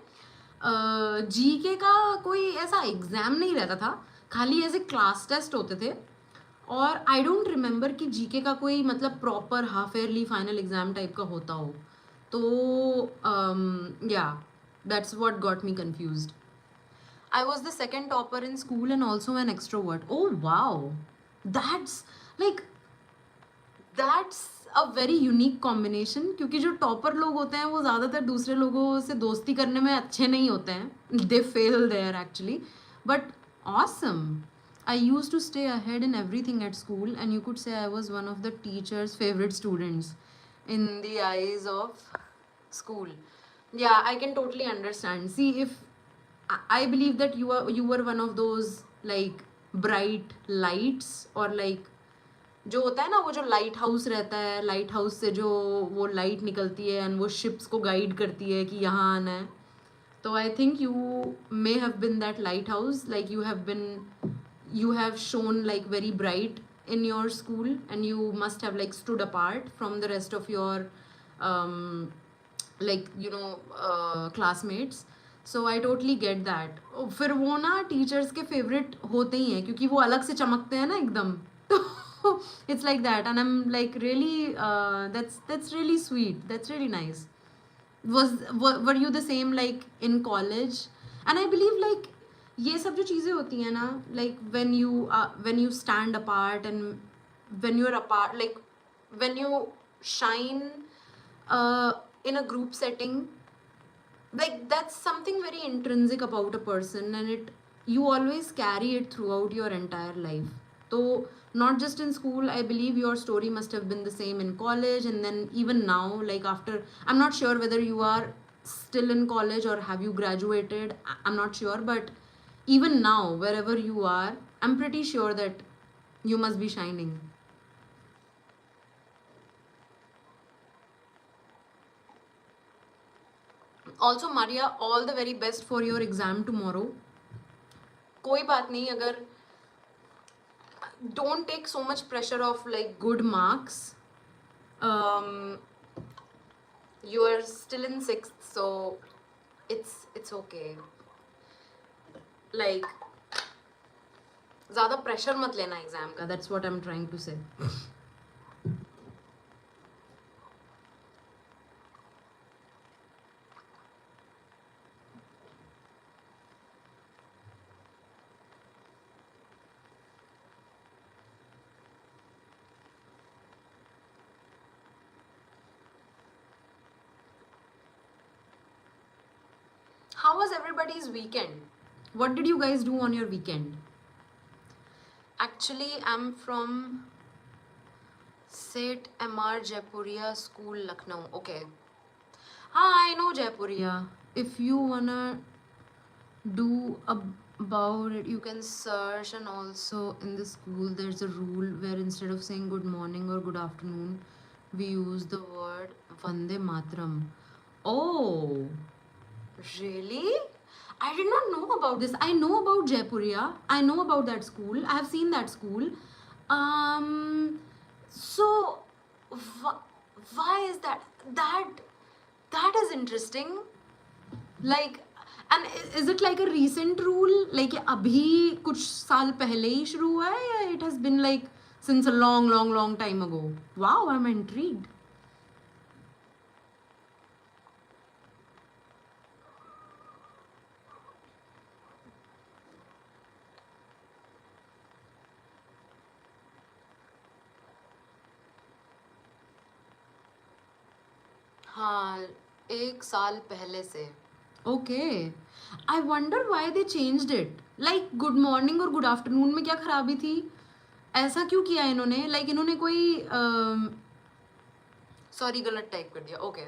GK का कोई ऐसा एग्ज़ाम नहीं रहता था, खाली ऐसे क्लास टेस्ट होते थे, और आई डोंट रिमेम्बर कि GK का कोई मतलब proper half yearly final exam type का होता हो, तो या that's what got me confused. I was the second topper in school and also an extrovert. Oh wow, that's like that's a very unique combination, क्योंकि जो topper लोग होते हैं वो ज़्यादातर दूसरे लोगों से दोस्ती करने में अच्छे नहीं होते हैं, they fail there actually, but awesome. I used to stay ahead in everything at school, and you could say I was one of the teacher's favorite students in the eyes of school. Yeah, I can totally understand. See, if I believe that you were one of those like bright lights, or like जो होता है ना वो जो light house रहता है, light house से जो वो लाइट निकलती है एंड वो शिप्स को गाइड करती है कि यहाँ आना है, तो I think you may have been that light house, like you have shown like very bright in your school, and you must have like stood apart from the rest of your um, like classmates, so I totally get that। फिर वो ना teachers के favourite होते ही हैं क्योंकि वो अलग से चमकते हैं ना एकदम, तो it's like that, and I'm like really that's really sweet, that's really nice। were you the same like in college? And I believe like ये सब जो चीज़ें होती हैं ना, like when you stand apart, and when you're apart, like when you shine uh, in a group setting, like that's something very intrinsic about a person, and it you always carry it throughout your entire life. So not just in school, I believe your story must have been the same in college, and then even now, like after, I'm not sure whether you are still in college or have you graduated, I'm not sure, but even now wherever you are, I'm pretty sure that you must be shining. Also Maria, all the very best for your exam tomorrow। कोई बात नहीं, अगर don't take so much pressure of like good marks, um you are still in 6th, so it's okay, like ज़्यादा pressure मत लेना exam का, that's what I'm trying to say। was everybody's weekend? What did you guys do on your weekend? Actually, I'm from St. Amar Jaipuria School, Lucknow. Okay. I know Jaipuria. If you wanna do about it, you can search. And also in the school there's a rule where instead of saying good morning or good afternoon, we use the word Vande Matram. Oh, really? I did not know about this. I know about Jaipuria. I know about that school. I have seen that school. So why is that? That is interesting. Like, and is it like a recent rule? Like ये अभी कुछ साल पहले ही शुरू हुआ है या it has been like since a long time ago? Wow, I'm intrigued. हाँ, 1 साल पहले से. Okay. I wonder why they changed it. Like good morning और good afternoon में क्या खराबी थी? ऐसा क्यों किया इन्होंने? Like इन्होंने कोई सॉरी गलत टाइप कर दिया. Okay.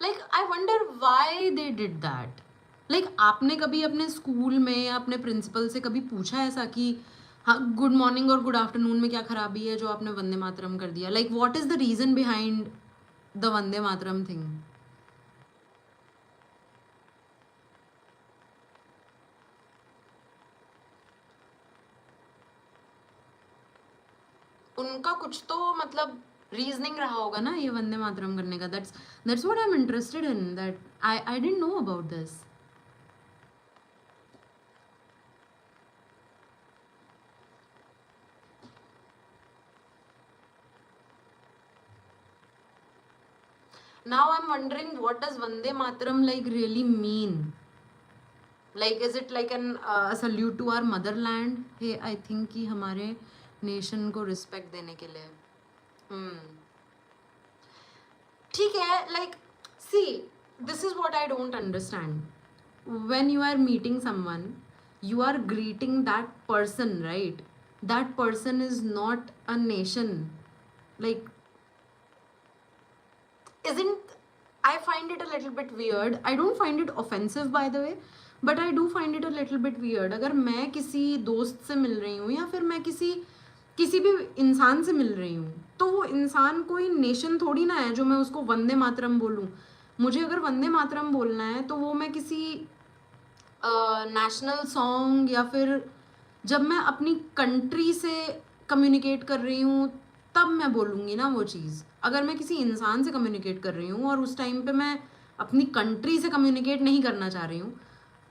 Like I wonder why they did that. Like आपने कभी अपने स्कूल में या अपने प्रिंसिपल से कभी पूछा ऐसा कि हाँ गुड मॉर्निंग और गुड आफ्टरनून में क्या खराबी है जो आपने वंदे मातरम कर दिया? Like what is the reason behind the Vande Mataram thing? उनका कुछ तो मतलब रीजनिंग रहा होगा ना ये वंदे मातरम करने का. That's what I am interested in. That I didn't know about this. Now I'm wondering what does Vande Mataram like really mean? Like is it like an salute to our motherland? Hey, I think कि हमारे nation को respect देने के लिए. ठीक है. Like see, this is what I don't understand. When you are meeting someone, you are greeting that person, right? That person is not a nation. Like isn't, I find it a little bit weird. I don't find it offensive by the way, but I do find it a little bit weird. अगर मैं किसी दोस्त से मिल रही हूँ या फिर मैं किसी भी इंसान से मिल रही हूँ तो वो इंसान कोई नेशन थोड़ी ना है जो मैं उसको वंदे मातरम बोलूँ. मुझे अगर वंदे मातरम बोलना है तो वो मैं किसी नेशनल सॉन्ग या फिर जब मैं अपनी कंट्री से कम्युनिकेट कर रही हूँ तब मैं बोलूँगी ना वो चीज़. अगर मैं किसी इंसान से कम्युनिकेट कर रही हूँ और उस टाइम पे मैं अपनी कंट्री से कम्युनिकेट नहीं करना चाह रही हूँ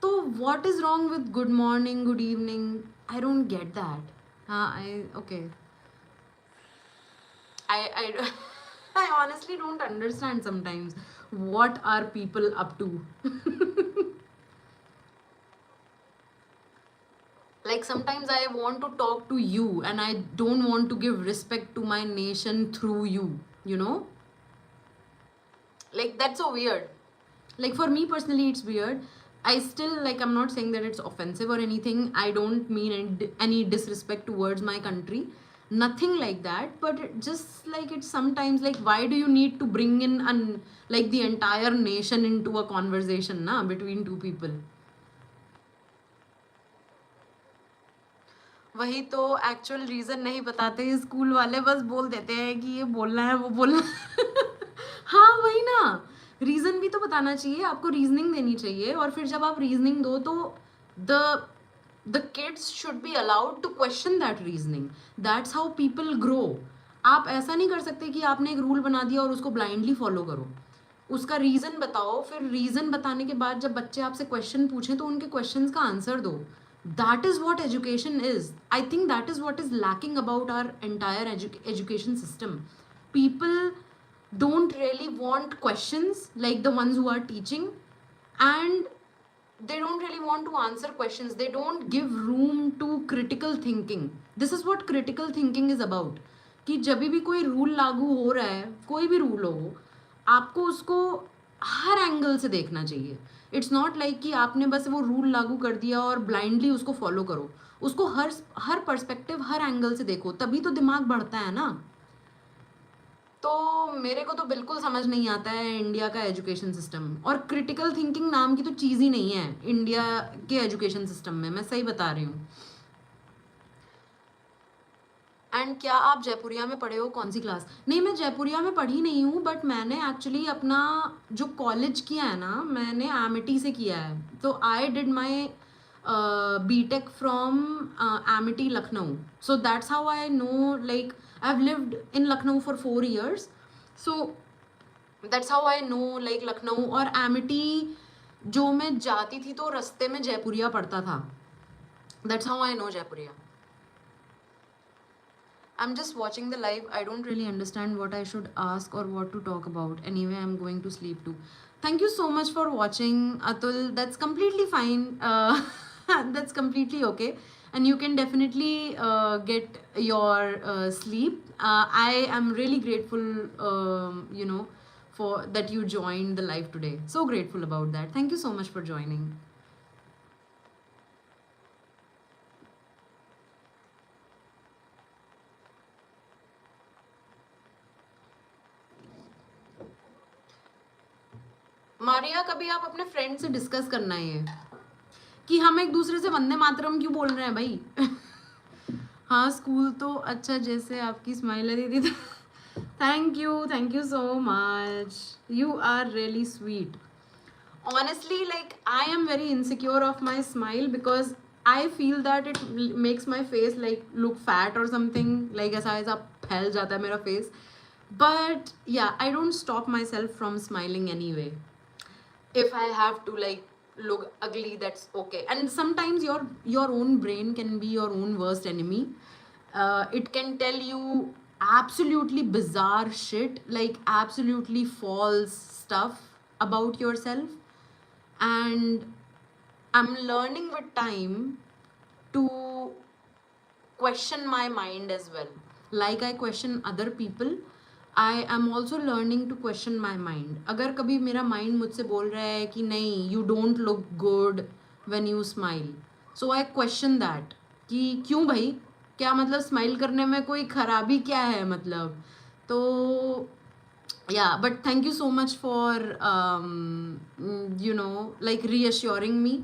तो what is wrong with good morning good evening? I don't get that. हाँ आई okay. I I honestly don't understand sometimes what are people up to. Like sometimes I want to talk to you and I don't want to give respect to my nation through you, you know? Like that's so weird. Like for me personally it's weird. I still like, I'm not saying that it's offensive or anything. I don't mean any disrespect towards my country. Nothing like that. But just like it's sometimes like why do you need to bring in like the entire nation into a conversation na between two people? वही तो actual reason नहीं बताते school वाले, बस बोल देते हैं कि ये बोलना है वो बोलना हाँ वही ना. रीजन भी तो बताना चाहिए आपको, रीजनिंग देनी चाहिए और फिर जब आप रीजनिंग दो तो the kids should be allowed to question that reasoning. That's how people grow. आप ऐसा नहीं कर सकते कि आपने एक रूल बना दिया और उसको ब्लाइंडली फॉलो करो. उसका रीज़न बताओ, फिर रीज़न बताने के बाद जब बच्चे आपसे क्वेश्चन पूछें तो उनके क्वेश्चंस का आंसर दो. That is what education is. I think that is what is lacking about our entire education system. People don't really want questions like the ones who are teaching, and they don't really want to answer questions. They don't give room to critical thinking. This is what critical thinking is about. कि जब भी कोई rule लागू हो रहा है, कोई भी रूल हो, आपको उसको हर एंगल से देखना चाहिए. इट्स नॉट लाइक कि आपने बस वो रूल लागू कर दिया और ब्लाइंडली उसको फॉलो करो. उसको हर हर पर्सपेक्टिव, हर एंगल से देखो, तभी तो दिमाग बढ़ता है ना. तो मेरे को तो बिल्कुल समझ नहीं आता है इंडिया का एजुकेशन सिस्टम, और क्रिटिकल थिंकिंग नाम की तो चीज़ ही नहीं है इंडिया के एजुकेशन सिस्टम में, मैं सही बता रही हूँ. एंड क्या आप जयपुरिया में पढ़े हो? कौन सी क्लास? नहीं, मैं जयपुरिया में पढ़ी नहीं हूँ, बट मैंने एक्चुअली अपना जो कॉलेज किया है ना, मैंने एमिटी से किया है. तो I did my BTech from Amity Lucknow. So that's how I know, like I have lived in Lucknow for 4 years. So that's how I know like Lucknow और एमिटी. जो मैं जाती थी तो रास्ते में जयपुरिया पड़ता था. That's how I no Jaipuria. I'm just watching the live. I don't really understand what I should ask or what to talk about. Anyway, I'm going to sleep too. Thank you so much for watching, Atul. That's completely fine. That's completely okay. And you can definitely get your sleep. I am really grateful, for that you joined the live today. So grateful about that. Thank you so much for joining. Maria, कभी आप अपने friend से discuss करना है ये कि हम एक दूसरे से वंदे मातरम क्यों बोल रहे हैं भाई. हाँ, स्कूल तो अच्छा, जैसे आपकी स्माइल है दीदी. Thank you so much. You are really sweet. Honestly, like I am very insecure of my smile because I feel that it makes my face like look fat or something, like ऐसा फैल जाता है मेरा face. But yeah, I don't stop myself from smiling anyway. If I have to like look ugly, that's okay. And sometimes your own brain can be your own worst enemy. It can tell you absolutely bizarre shit, like absolutely false stuff about yourself. And I'm learning with time to question my mind as well. Like I question other people, I am also learning to question my mind. अगर कभी मेरा mind मुझसे बोल रहा है कि नहीं, you don't look good when you smile, so I question that कि क्यों भाई, क्या मतलब स्माइल करने में कोई खराबी क्या है मतलब. तो yeah, but thank you so much for like reassuring me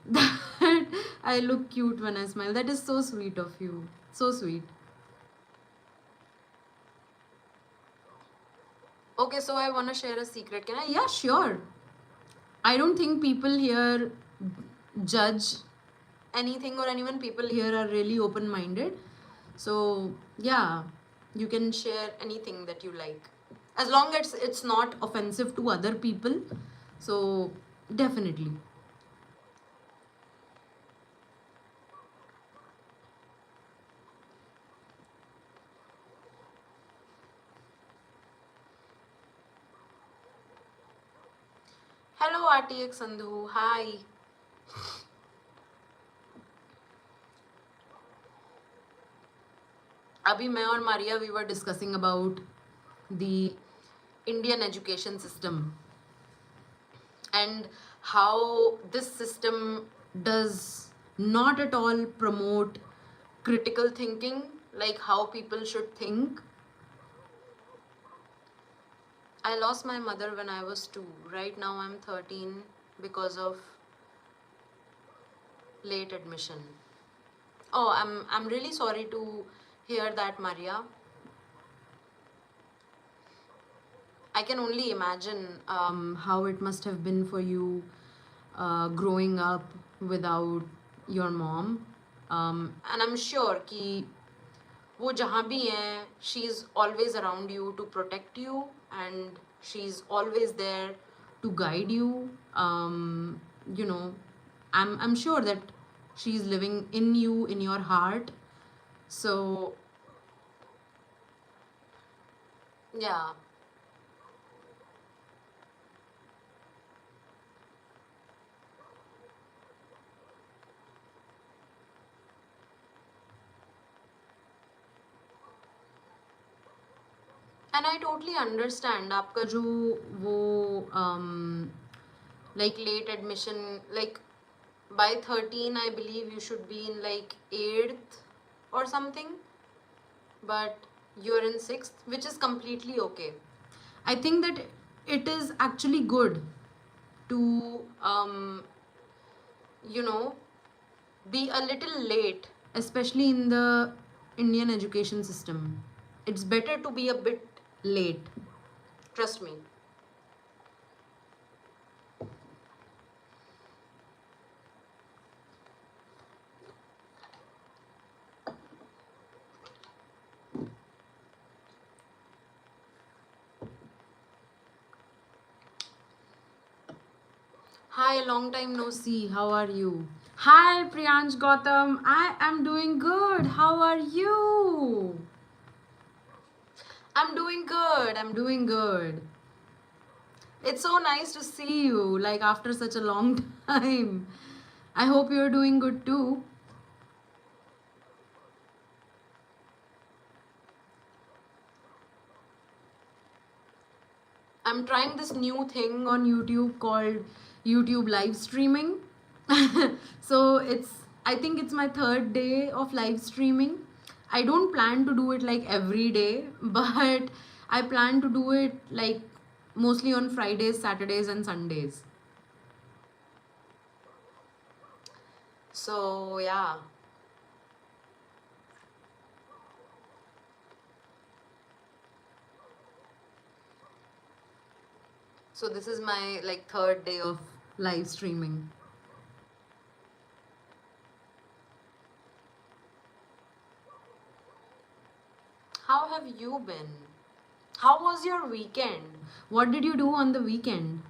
that I look cute when I smile. That is so sweet of you. So sweet. Okay, so I want to share a secret. Can I? Yeah, sure. I don't think people here judge anything or anyone. People here are really open minded. So, yeah, you can share anything that you like. As long as it's not offensive to other people. So, definitely. Hello, RTX Sandhu. Hi. Abhi, मैं और Maria, we were discussing about the Indian education system and how this system does not at all promote critical thinking, like how people should think. I lost my mother when I was 2. Right now I'm 13 because of late admission. Oh, I'm really sorry to hear that, Maria. I can only imagine how it must have been for you growing up without your mom. And I'm sure कि वो जहाँ भी हैं, she's always around you to protect you, and she's always there to guide you. You know, I'm sure that she's living in you, in your heart. So yeah. And I totally understand आपका जो वो like late admission, like by 13 I believe you should be in like 8th or something, but you're in 6th, which is completely okay. I think that it is actually good to you know be a little late, especially in the Indian education system. It's better to be a bit late. Trust me. Hi, long time no see. How are you? Hi, Priyansh Gautam. I am doing good. How are you? I'm doing good. I'm doing good. It's so nice to see you, like after such a long time. I hope you're doing good too. I'm trying this new thing on YouTube called YouTube live streaming. So I think it's my third day of live streaming. I don't plan to do it like every day, but I plan to do it like mostly on Fridays, Saturdays, and Sundays. So, yeah. So, this is my like third day of live streaming. How have you been? How was your weekend? What did you do on the weekend?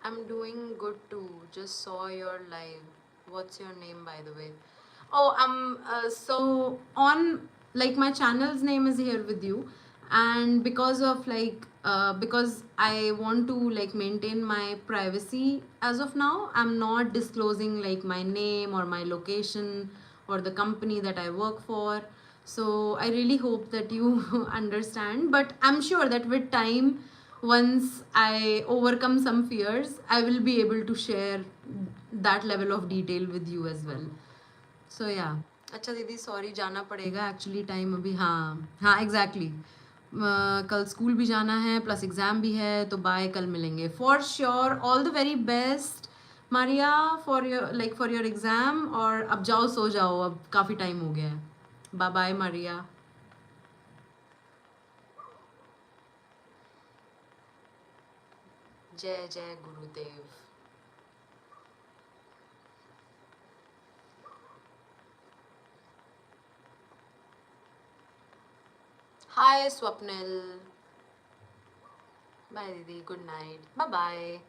I'm doing good too. Just saw your live. What's your name, by the way? Oh, so on like my channel's name is here with you, and because of because I want to like maintain my privacy as of now, I'm not disclosing like my name or my location or the company that I work for. So I really hope that you understand, but I'm sure that with time, once I overcome some fears, I will be able to share that level of detail with you as well. So yeah. अच्छा दीदी sorry जाना पड़ेगा actually time अभी हाँ हाँ exactly कल school भी जाना है प्लस एग्ज़ाम भी है तो बाय कल मिलेंगे for sure all the very best Maria for your exam और अब जाओ सो जाओ अब काफ़ी टाइम हो गया है बाय बाय मारिया जय जय गुरुदेव हाय स्वप्निल बाय दीदी गुड नाइट बाय बाय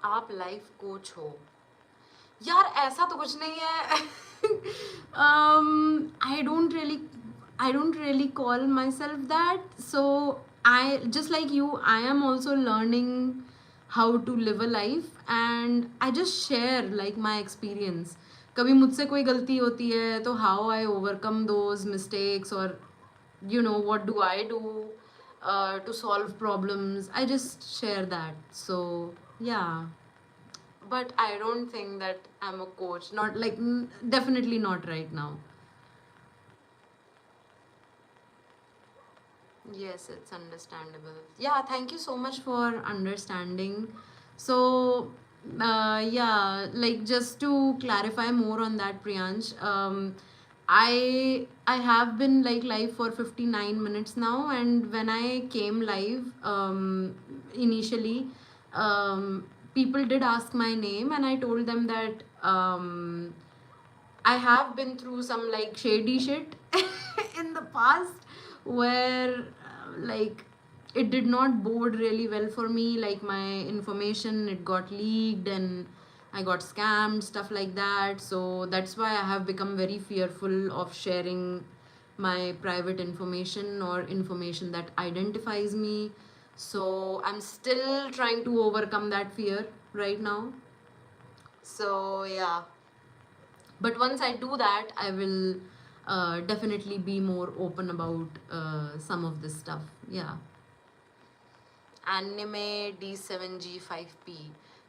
आप लाइफ कोच हो यार ऐसा तो कुछ नहीं है I don't really call myself that so I just like you I am also learning how to live a life and I just share like my experience कभी मुझसे कोई गलती होती है तो how I overcome those mistakes और you know what do I do to solve problems. I just share that. So yeah, but I don't think that I'm a coach. Not like definitely not right now. Yes, it's understandable. Yeah, thank you so much for understanding. So, yeah, like just to clarify more on that, Priyansh, I have been like live for 59 minutes now, and when I came live, initially, people did ask my name, and I told them that I have been through some like shady shit in the past where like it did not bode really well for me. Like my information, it got leaked and I got scammed, stuff like that. So that's why I have become very fearful of sharing my private information or information that identifies me. So I'm still trying to overcome that fear right now. So yeah, but once I do that, I will definitely be more open about some of this stuff. Yeah. Anime D7G5P.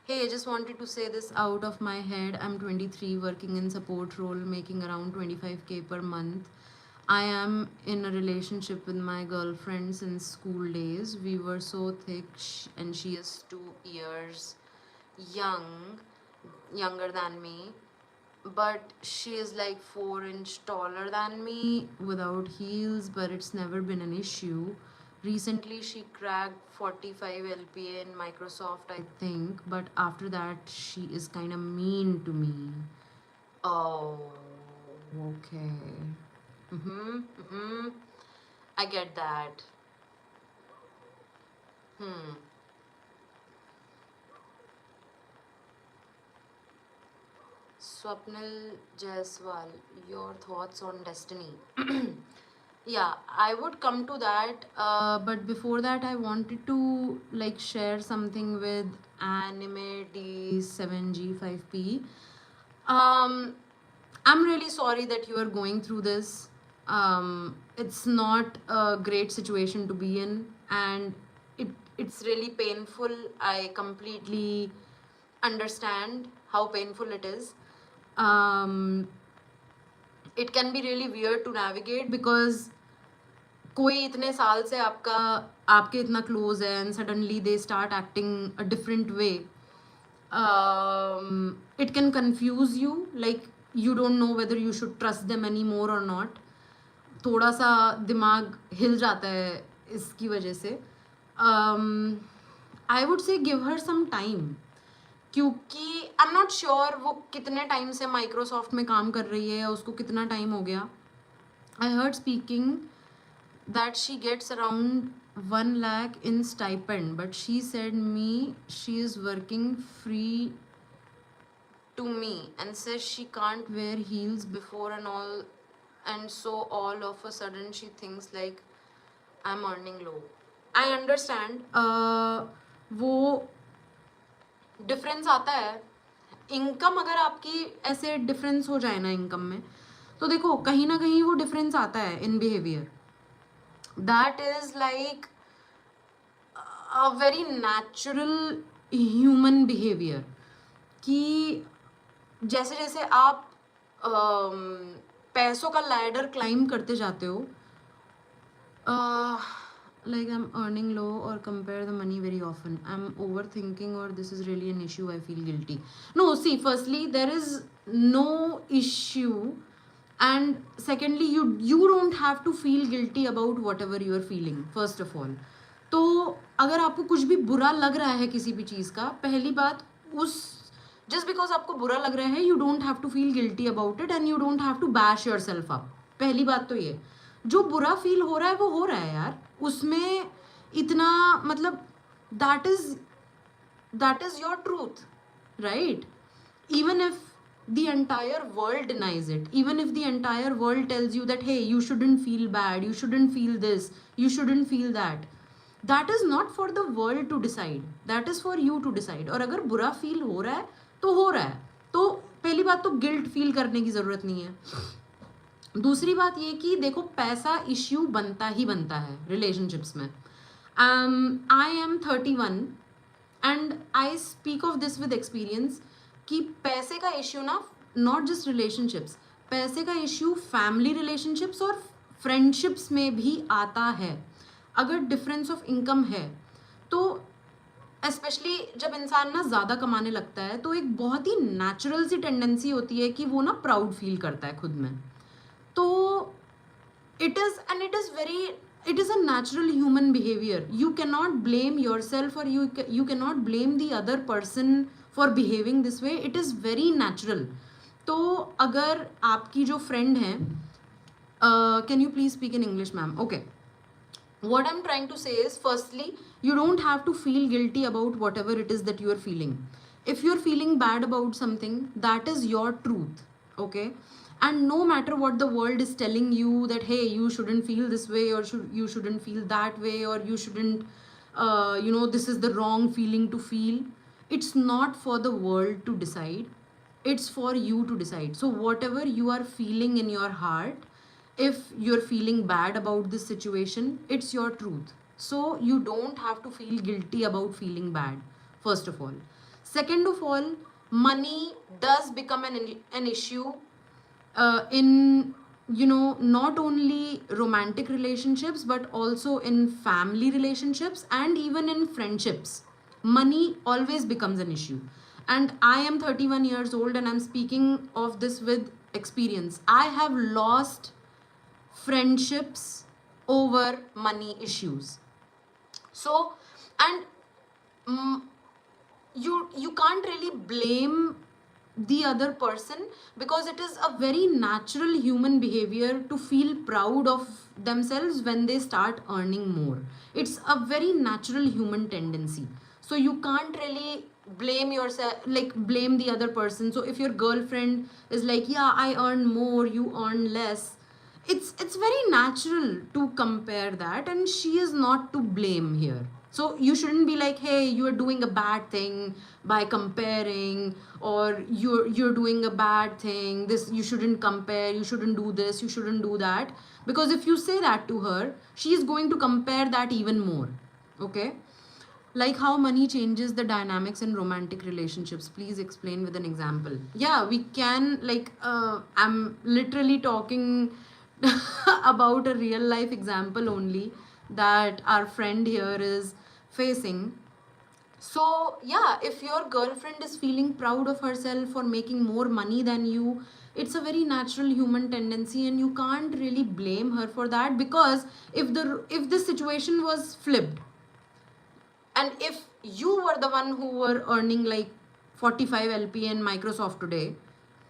Hey, I just wanted to say this out of my head. I'm 23, working in support role, making around 25k per month. I am in a relationship with my girlfriend since school days. We were so thick, and she is 2 years young, younger than me. But she is like 4 inch taller than me without heels, but it's never been an issue. Recently, she cracked 45 LPA in Microsoft, I think, but after that, she is kind of mean to me. Oh, okay. Mm-hmm, mm-hmm. I get that. Hmm. Swapnil Jaiswal, your thoughts on Destiny? Yeah, I would come to that. But before that, I wanted to like share something with Anime D7G5P. Um, I'm really sorry that you are going through this. It's not a great situation to be in, and it's really painful. I completely understand how painful it is. Um, it can be really weird to navigate because कोई इतने साल से आपका आपके इतना close है and suddenly they start acting a different way it can confuse you, like you don't know whether you should trust them anymore or not. थोड़ा सा दिमाग हिल जाता है इसकी वजह से. I would say give her some time, क्योंकि I am not sure वो कितने टाइम से माइक्रोसॉफ्ट में काम कर रही है, उसको कितना टाइम हो गया. I heard speaking that she gets around 1 lakh in stipend, but she said me she is working free to me and says she can't wear heels before and all, and so all of a sudden she thinks like I'm earning low. I understand. वो difference आता है. Income अगर आपकी ऐसे difference हो जाए ना income में, तो देखो कहीं ना कहीं वो डिफरेंस आता है in behaviour. That is like a very natural human behavior कि जैसे जैसे आप पैसों का लैडर क्लाइम करते जाते हो, like I'm earning low or compare the money very often, I'm overthinking or this is really an issue, I feel guilty. No, see, firstly there is no issue, and secondly you don't have to feel guilty about whatever you are feeling. First of all, तो अगर आपको कुछ भी बुरा लग रहा है किसी भी चीज़ का, पहली बात उस जस्ट बिकॉज आपको बुरा लग रहा है you don't have to feel guilty about it and you don't have to bash yourself up. पहली बात तो ये, जो बुरा फील हो रहा है वो हो रहा है यार, उसमें इतना मतलब that is your truth, right? Even if the entire world denies it, even if the entire world tells you that hey, you shouldn't feel bad, you shouldn't feel this, you shouldn't feel that, that is not for the world to decide, that is for you to decide. और अगर बुरा feel हो रहा है तो हो रहा है, तो पहली बात तो गिल्ट फील करने की ज़रूरत नहीं है. दूसरी बात ये कि देखो पैसा इश्यू बनता ही बनता है रिलेशनशिप्स में. I am 31 and I speak of this with experience कि पैसे का इश्यू ना, नॉट जस्ट रिलेशनशिप्स, पैसे का इश्यू फैमिली रिलेशनशिप्स और फ्रेंडशिप्स में भी आता है. अगर डिफरेंस ऑफ इनकम है तो स्पेशली जब इंसान ना ज़्यादा कमाने लगता है तो एक बहुत ही नेचुरल सी टेंडेंसी होती है कि वो ना प्राउड फील करता है खुद में. तो it is a natural human behavior. You cannot blame yourself or you cannot blame the other person for behaving this way. It is very natural. तो अगर आपकी जो फ्रेंड है, can you please speak in English ma'am? Okay. What I'm trying to say is, firstly, you don't have to feel guilty about whatever it is that you are feeling. If you're feeling bad about something, that is your truth. Okay? And no matter what the world is telling you, that hey, you shouldn't feel this way, or you shouldn't feel that way, or you shouldn't, this is the wrong feeling to feel. It's not for the world to decide, it's for you to decide. So whatever you are feeling in your heart, if you're feeling bad about this situation, it's your truth. So you don't have to feel guilty about feeling bad, first of all. Second of all, money does become an issue in, not only romantic relationships, but also in family relationships and even in friendships. Money always becomes an issue. And I am 31 years old, and I'm speaking of this with experience. I have lost friendships over money issues. So, and mm, you can't really blame the other person, because it is a very natural human behavior to feel proud of themselves when they start earning more. It's a very natural human tendency. So you can't really blame yourself, like blame the other person. So if your girlfriend is like, yeah, I earn more, you earn less, it's very natural to compare that, and she is not to blame here. So you shouldn't be like, hey, you're doing a bad thing by comparing, or you're doing a bad thing, this, you shouldn't compare, you shouldn't do this, you shouldn't do that. Because if you say that to her, she is going to compare that even more. Okay? Like how money changes the dynamics in romantic relationships, please explain with an example. Yeah, we can, like, I'm literally talking about a real life example only that our friend here is facing. So yeah, if your girlfriend is feeling proud of herself for making more money than you, it's a very natural human tendency, and you can't really blame her for that. Because if the situation was flipped, and if you were the one who were earning like 45 LP in Microsoft today,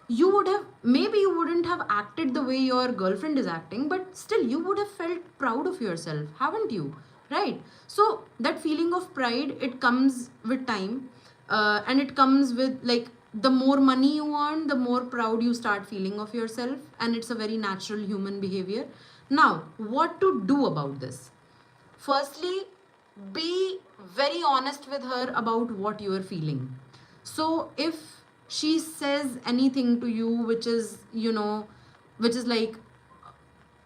you would have, maybe you wouldn't have acted the way your girlfriend is acting, but still you would have felt proud of yourself, haven't you? Right? So that feeling of pride, it comes with time, and it comes with, like, the more money you earn, the more proud you start feeling of yourself, and it's a very natural human behavior. Now, what to do about this? Firstly, be very honest with her about what you are feeling. So if she says anything to you which is, which is like,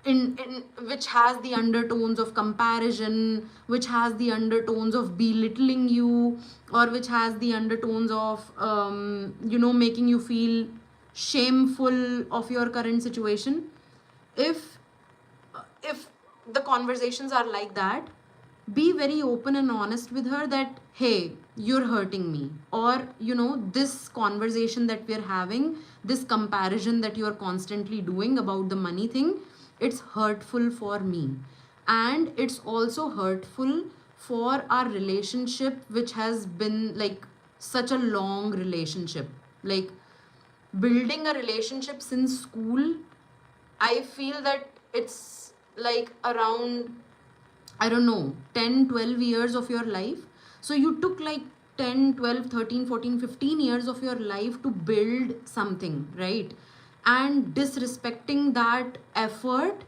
in which has the undertones of comparison, which has the undertones of belittling you, or which has the undertones of, making you feel shameful of your current situation, if if the conversations are like that, be very open and honest with her that, hey, you're hurting me, or this conversation that we're having, this comparison that you're constantly doing about the money thing, it's hurtful for me, and it's also hurtful for our relationship, which has been like such a long relationship, like building a relationship since school. I feel that it's like around, I don't know, 10, 12 years of your life. So you took like 10, 12, 13, 14, 15 years of your life to build something, right? And disrespecting that effort,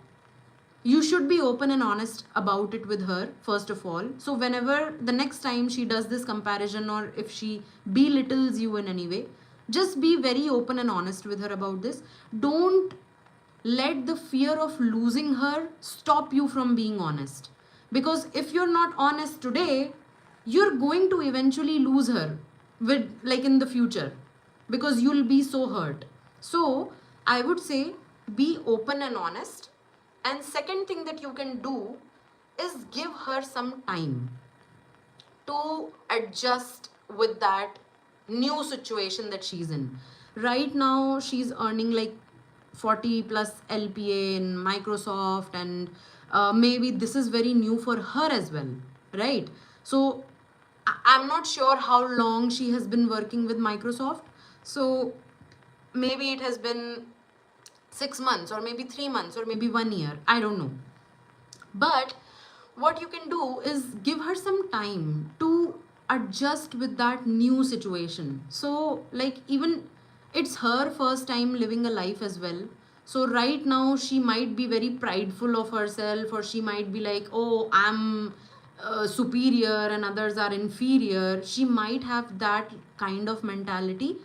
you should be open and honest about it with her, first of all. So whenever the next time she does this comparison, or if she belittles you in any way, just be very open and honest with her about this. Don't let the fear of losing her stop you from being honest. Because if you're not honest today, you're going to eventually lose her, with, like, in the future, because you'll be so hurt. So I would say, be open and honest. And second thing that you can do is give her some time to adjust with that new situation that she's in. Right now, she's earning like 40 plus LPA in Microsoft, and maybe this is very new for her as well, right? So I'm not sure how long she has been working with Microsoft. So maybe it has been 6 months, or maybe 3 months, or maybe 1 year. I don't know. But what you can do is give her some time to adjust with that new situation. So, like, even it's her first time living a life as well. So, right now, she might be very prideful of herself, or she might be like, oh, I'm superior and others are inferior. She might have that kind of mentality.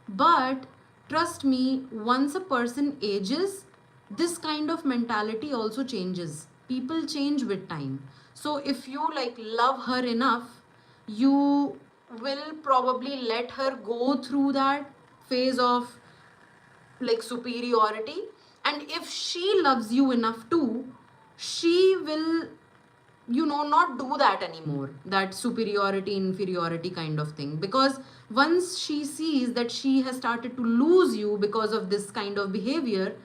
But trust me, once a person ages, this kind of mentality also changes. People change with time. So if you like love her enough, you will probably let her go through that phase of like superiority, and if she loves you enough too, she will, you know, not do that anymore, that superiority inferiority kind of thing, because once she sees that she has started to lose you because of this kind of behavior,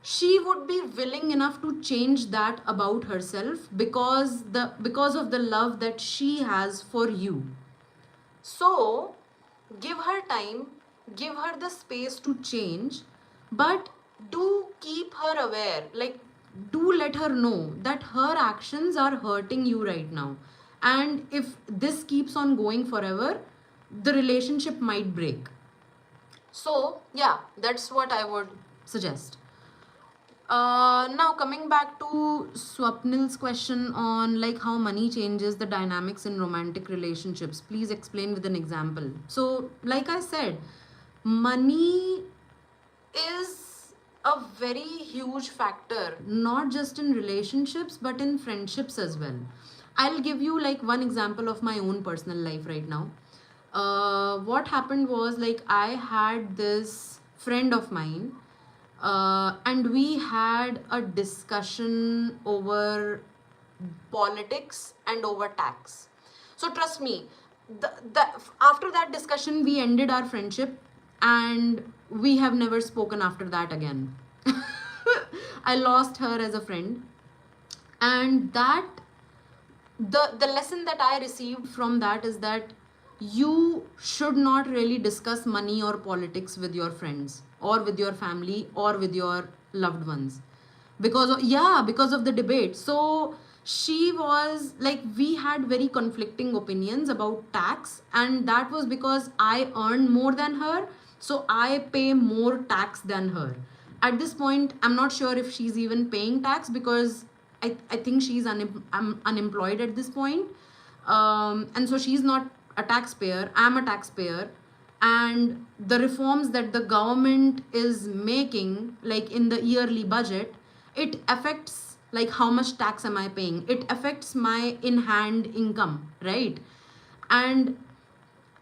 she would be willing enough to change that about herself, because of the love that she has for you. So give her time, give her the space to change, but do keep her aware. Like, do let her know that her actions are hurting you right now. And if this keeps on going forever, the relationship might break. So, yeah, that's what I would suggest. Now coming back to Swapnil's question on like how money changes the dynamics in romantic relationships. Please explain with an example. So, like I said, money is a very huge factor, not just in relationships but in friendships as well. I'll give you like one example of my own personal life right now. What happened was, like, I had this friend of mine, and we had a discussion over politics and over tax. So trust me, the after that discussion we ended our friendship, and we have never spoken after that again. I lost her as a friend, and that the lesson that I received from that is that you should not really discuss money or politics with your friends or with your family or with your loved ones, because of, yeah, because of the debate. So she was like, we had very conflicting opinions about tax, and that was because I earn more than her, so I pay more tax than her. At this point, I'm not sure if she's even paying tax, because I think she's unemployed at this point. And so she's not a taxpayer, I'm a taxpayer. And the reforms that the government is making, like in the yearly budget, it affects like how much tax am I paying, it affects my in hand income, right? And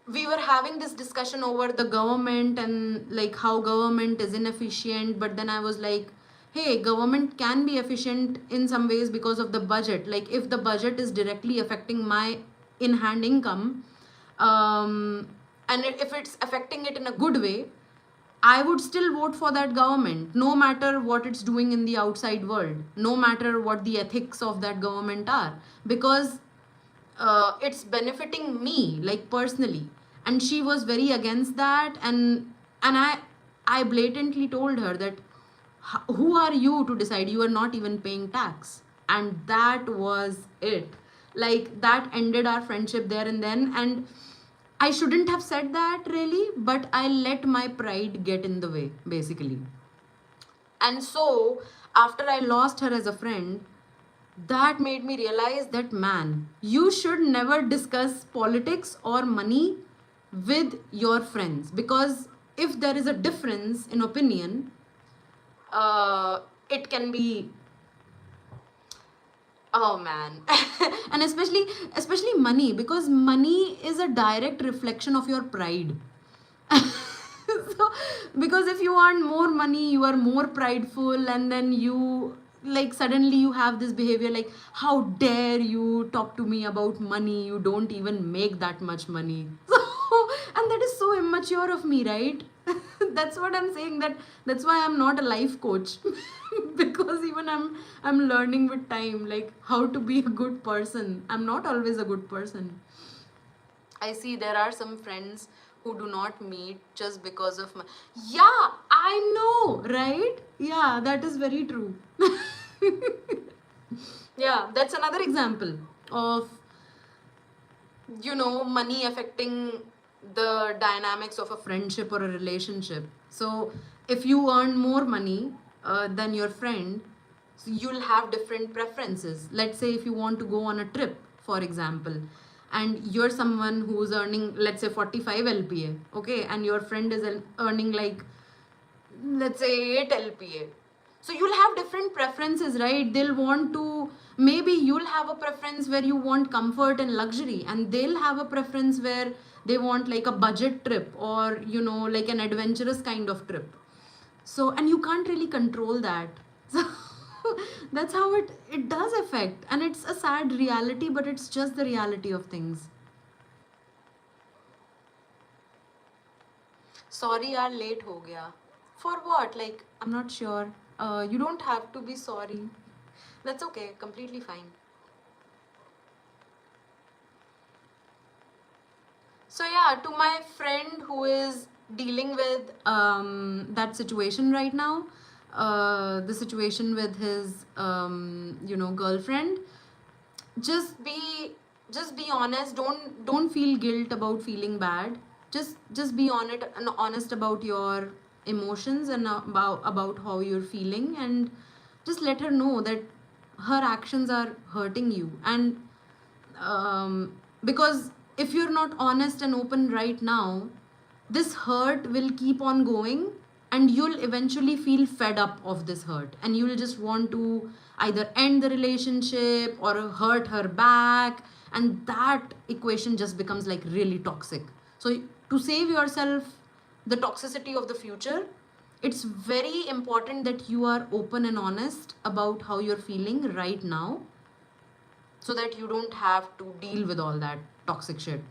we were having this discussion over the government and like how government is inefficient, but then I was like, hey, government can be efficient in some ways because of the budget. Like, if the budget is directly affecting my in hand income, and if it's affecting it in a good way, I would still vote for that government, no matter what it's doing in the outside world, no matter what the ethics of that government are, because it's benefiting me like personally. And she was very against that, and I blatantly told her that, who are you to decide? You are not even paying tax. And that was it. Like, that ended our friendship there and then. And I shouldn't have said that really, but I let my pride get in the way, basically. And so, after I lost her as a friend, that made me realize that, man, you should never discuss politics or money with your friends, because if there is a difference in opinion, it can be, oh man. And especially money, because money is a direct reflection of your pride. So, because if you earn more money, you are more prideful, and then you like suddenly you have this behavior like, how dare you talk to me about money, you don't even make that much money. So, and that is so immature of me, right? That's what I'm saying, that's why I'm not a life coach. Because even I'm learning with time, like, how to be a good person. I'm not always a good person. I see there are some friends who do not meet just because of my. Yeah, I know, right? Yeah, that is very true. Yeah, that's another example of, you know, money affecting the dynamics of a friendship or a relationship. So if you earn more money than your friend, so you'll have different preferences. Let's say if you want to go on a trip, for example, and you're someone who's earning, let's say, 45 lpa, okay, and your friend is earning like, let's say, 8 lpa. So you'll have different preferences, right? They'll want to, maybe you'll have a preference where you want comfort and luxury, and they'll have a preference where they want like a budget trip, or, you know, like an adventurous kind of trip. So, and you can't really control that. So that's how it does affect, and it's a sad reality, but it's just the reality of things. Sorry यार, late हो गया. For what? Like, I'm not sure. You don't have to be sorry. That's okay. Completely fine. So yeah, to my friend who is dealing with that situation right now, the situation with his you know, girlfriend, just be just be honest. Don't feel guilt about feeling bad. Just be honest about your emotions and about how you're feeling, and just let her know that her actions are hurting you. And because if you're not honest and open right now, this hurt will keep on going, and you'll eventually feel fed up of this hurt, and you'll just want to either end the relationship or hurt her back, and that equation just becomes like really toxic. So to save yourself the toxicity of the future, it's very important that you are open and honest about how you're feeling right now, so that you don't have to deal with all that toxic shit.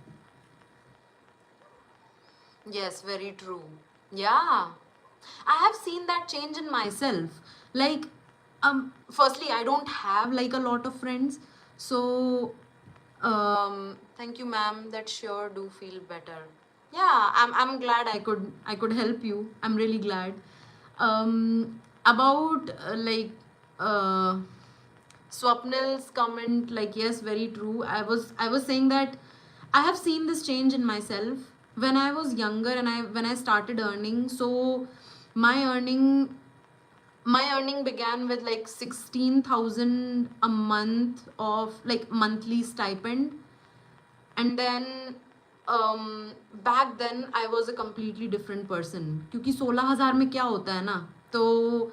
Yes, very true. Yeah. I have seen that change in myself. Like, firstly, I don't have like a lot of friends. So, thank you, ma'am. That sure do feel better. Yeah, I'm glad I could help you. I'm really glad. About Swapnil's comment, like, yes, very true. I was saying that I have seen this change in myself when I was younger, and when I started earning. So my earning my earning began with like 16,000 a month of like monthly stipend. And then back then I was a completely different person, क्योंकि 16,000 में क्या होता है ना, तो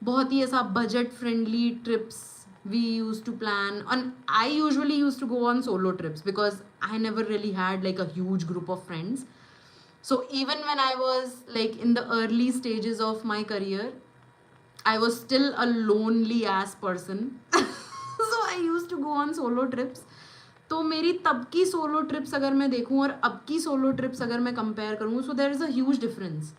बहुत ही ऐसा budget friendly trips we used to plan. And I usually used to go on solo trips because I never really had like a huge group of friends. So even when I was like in the early stages of my career, I was still a lonely ass person. So I used to go on solo trips. तो मेरी तब की solo trips अगर मैं देखूं और अब की सोलो ट्रिप्स अगर मैं कंपेयर करूं, so there is a huge difference.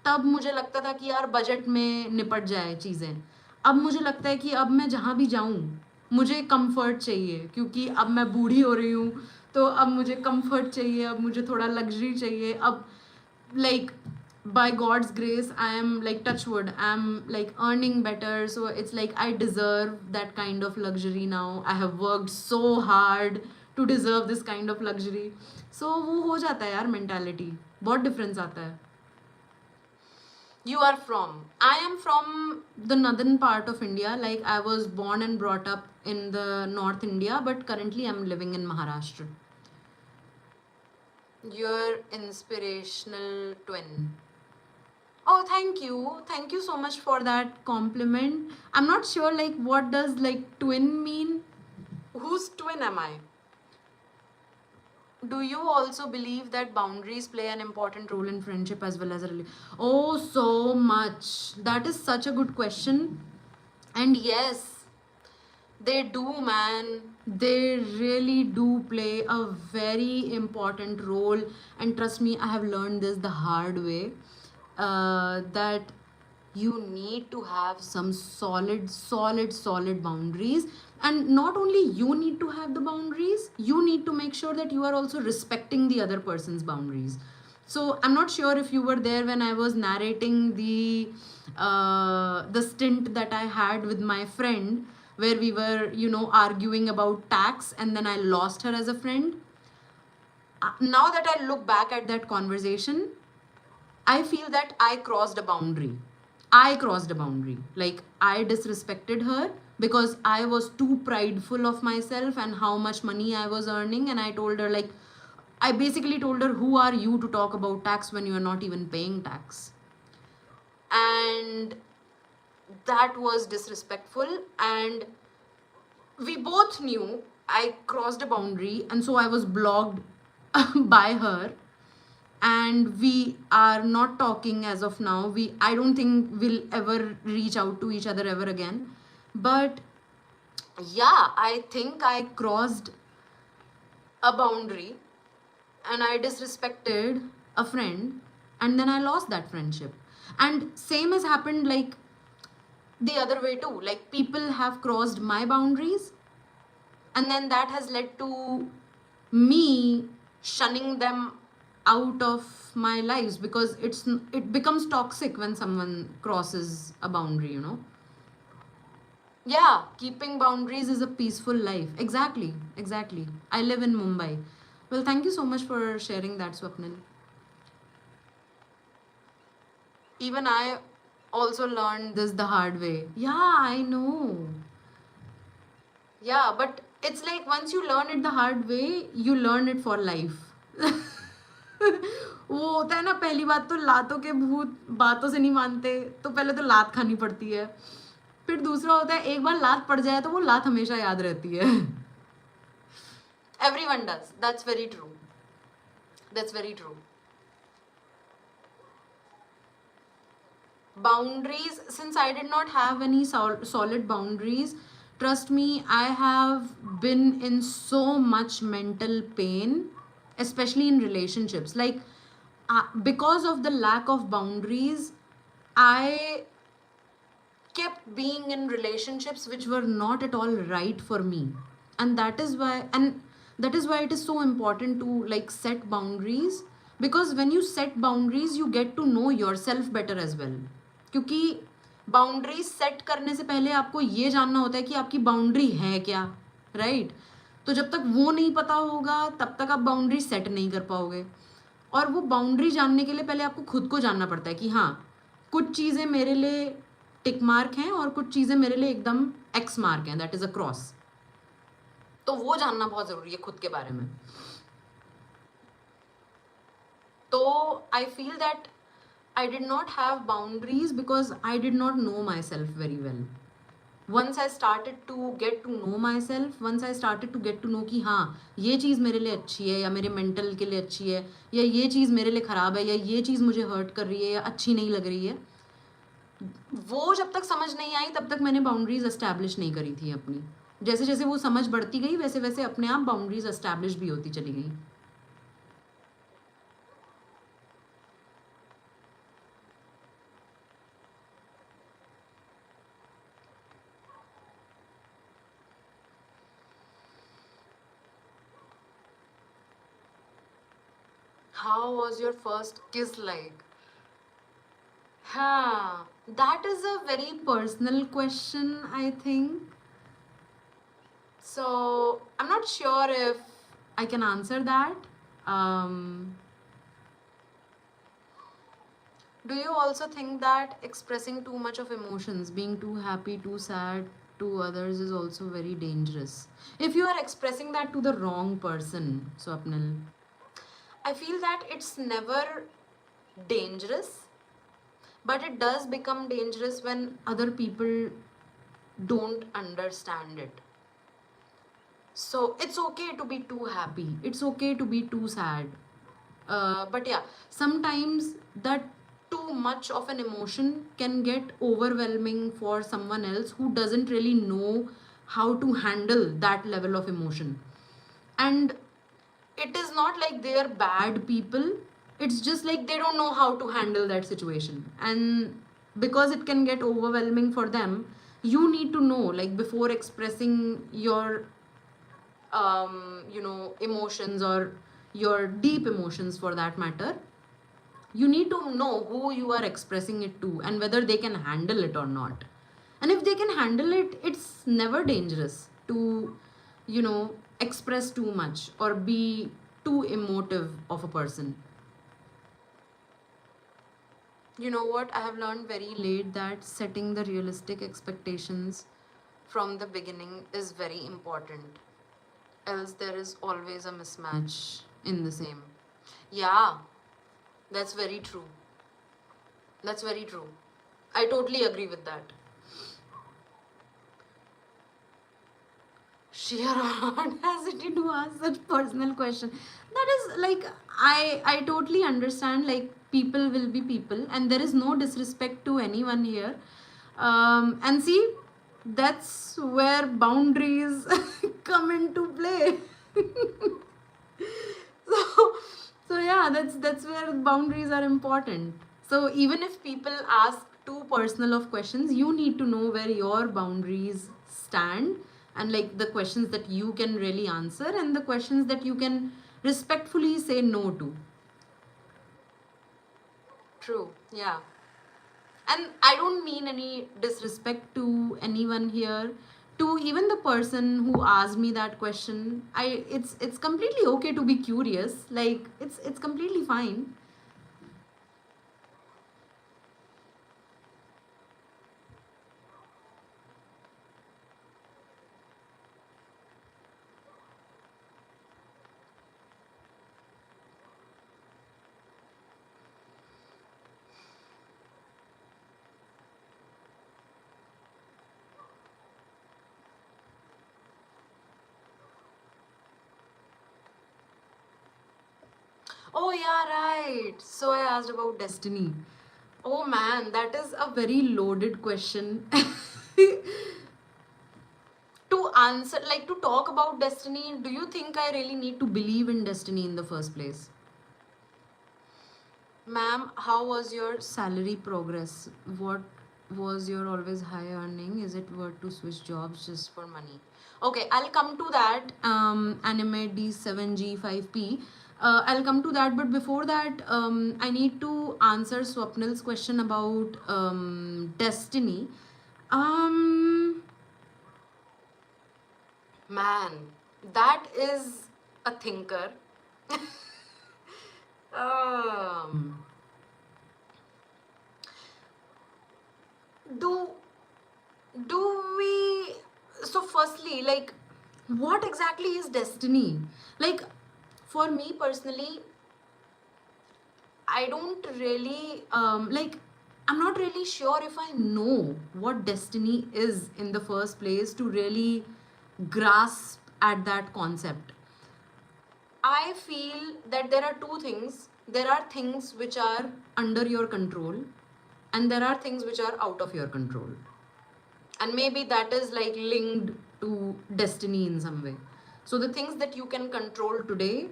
तब मुझे लगता था कि यार बजट में निपट जाए चीज़ें. अब मुझे लगता है कि अब मैं जहाँ भी जाऊँ मुझे कंफर्ट चाहिए, क्योंकि अब मैं बूढ़ी हो रही हूँ. तो अब मुझे कंफर्ट चाहिए, अब मुझे थोड़ा लग्जरी चाहिए. अब like by God's grace, I am like, touch wood, I'm like earning better, so it's like I deserve that kind of luxury now. I have worked so hard to deserve this kind of luxury. So वो हो जाता है यार, mentality बहुत difference आता है. You are from? I am from the northern part of India. Like, I was born and brought up in the North India, but currently I'm living in Maharashtra. Your inspirational twin. Oh, thank you. Thank you so much for that compliment. I'm not sure like what does like twin mean? Whose twin am I? Do you also believe that boundaries play an important role in friendship as well as a relationship? Oh, so much. That is such a good question. And yes, they do, man. They really do play a very important role. And trust me, I have learned this the hard way. That you need to have some solid boundaries. And not only you need to have the boundaries, you need to make sure that you are also respecting the other person's boundaries. So I'm not sure if you were there when I was narrating the stint that I had with my friend. where we were, arguing about tax, and then I lost her as a friend. Now that I look back at that conversation, I feel that I crossed a boundary. I crossed a boundary. Like, I disrespected her because I was too prideful of myself and how much money I was earning. And I told her, like, I basically told her, who are you to talk about tax when you are not even paying tax? And that was disrespectful. And we both knew I crossed a boundary. And so I was blocked by her, and we are not talking as of now. I don't think we'll ever reach out to each other ever again. But yeah, I think I crossed a boundary and I disrespected a friend, and then I lost that friendship. And same has happened, like, the other way too. Like, people have crossed my boundaries, and then that has led to me shunning them out of my lives, because it becomes toxic when someone crosses a boundary. Yeah, keeping boundaries is a peaceful life. Exactly. I live in Mumbai. Well, thank you so much for sharing that, Swapnil. Even I also learned this the hard way. Yeah, I know. Yeah, but it's like once you learn it the hard way, you learn it for life. वो होता है ना, पहली बात तो लातों के भूत बातों से नहीं मानते, तो पहले तो लात खानी पड़ती है। फिर दूसरा होता है, एक बार लात पड़ जाए तो वो लात हमेशा याद रहती है। Everyone does. That's very true. That's very true. Boundaries, since I did not have any solid boundaries, trust me, I have been in so much mental pain, especially in relationships. Like, because of the lack of boundaries, I kept being in relationships which were not at all right for me. And that is why it is so important to, like, set boundaries, because when you set boundaries you get to know yourself better as well. क्योंकि boundary set करने से पहले आपको ये जानना होता है कि आपकी बाउंड्री है क्या, राइट? तो जब तक वो नहीं पता होगा तब तक आप बाउंड्री सेट नहीं कर पाओगे। और वो बाउंड्री जानने के लिए पहले आपको खुद को जानना पड़ता है कि हाँ, कुछ चीज़ें मेरे लिए टिक मार्क हैं और कुछ चीज़ें मेरे लिए एकदम एक्स मार्क हैं, दैट इज़ अ क्रॉस। तो वो जानना बहुत ज़रूरी है खुद के बारे में। तो I feel that I did not have boundaries because I did not know myself very well. Once I started to get to know myself, once I started to get to know कि हाँ, ये चीज़ मेरे लिए अच्छी है या मेरे mental के लिए अच्छी है, या ये चीज़ मेरे लिए ख़राब है, या ये चीज़ मुझे हर्ट कर रही है या अच्छी नहीं लग रही है, वो जब तक समझ नहीं आई तब तक मैंने बाउंड्रीज एस्टैब्लिश नहीं करी थी अपनी। जैसे जैसे वो समझ बढ़ती गई वैसे वैसे अपने आप बाउंड्रीज एस्टैब्लिश भी होती चली गई। How was your first kiss like? Huh, that is a very personal question, I think. So I'm not sure if I can answer that. Do you also think that expressing too much of emotions, being too happy, too sad to others, is also very dangerous? If you are expressing that to the wrong person, Swapnil, I feel that it's never dangerous, but it does become dangerous when other people don't understand it. So it's okay to be too happy, it's okay to be too sad. But yeah, sometimes that too much of an emotion can get overwhelming for someone else who doesn't really know how to handle that level of emotion. And it is not like they are bad people, it's just like they don't know how to handle that situation. And because it can get overwhelming for them, you need to know, like, before expressing your emotions, or your deep emotions for that matter, you need to know who you are expressing it to and whether they can handle it or not. And if they can handle it, it's never dangerous to, express too much or be too emotive of a person. You know what? I have learned very late that setting the realistic expectations from the beginning is very important. Else, there is always a mismatch in the same. Yeah, that's very true. That's very true. I totally agree with that. Sheer audacity to ask such personal question. That is like, I totally understand, like, people will be people and there is no disrespect to anyone here. And see, that's where boundaries come into play. so so yeah, that's where boundaries are important. So even if people ask too personal of questions, you need to know where your boundaries stand, and like the questions that you can really answer and the questions that you can respectfully say no to. True, yeah. And I don't mean any disrespect to anyone here, to even the person who asked me that question. It's completely okay to be curious, like it's completely fine. Oh yeah, right. So I asked about destiny. Oh man, that is a very loaded question. To answer, like, to talk about destiny, do you think I really need to believe in destiny in the first place? Ma'am, how was your salary progress? What was your always high earning? Is it worth to switch jobs just for money? Okay, I'll come to that. Anime D7G5P. I'll come to that, but before that, I need to answer Swapnil's question about destiny. Um, Man, that is a thinker. um, do do we, so firstly, like, what exactly is destiny? Like, for me personally, I don't really like, I'm not really sure if I know what destiny is in the first place to really grasp at that concept. I feel that there are two things. There are things which are under your control, and there are things which are out of your control. And maybe that is like linked to destiny in some way. So the things that you can control today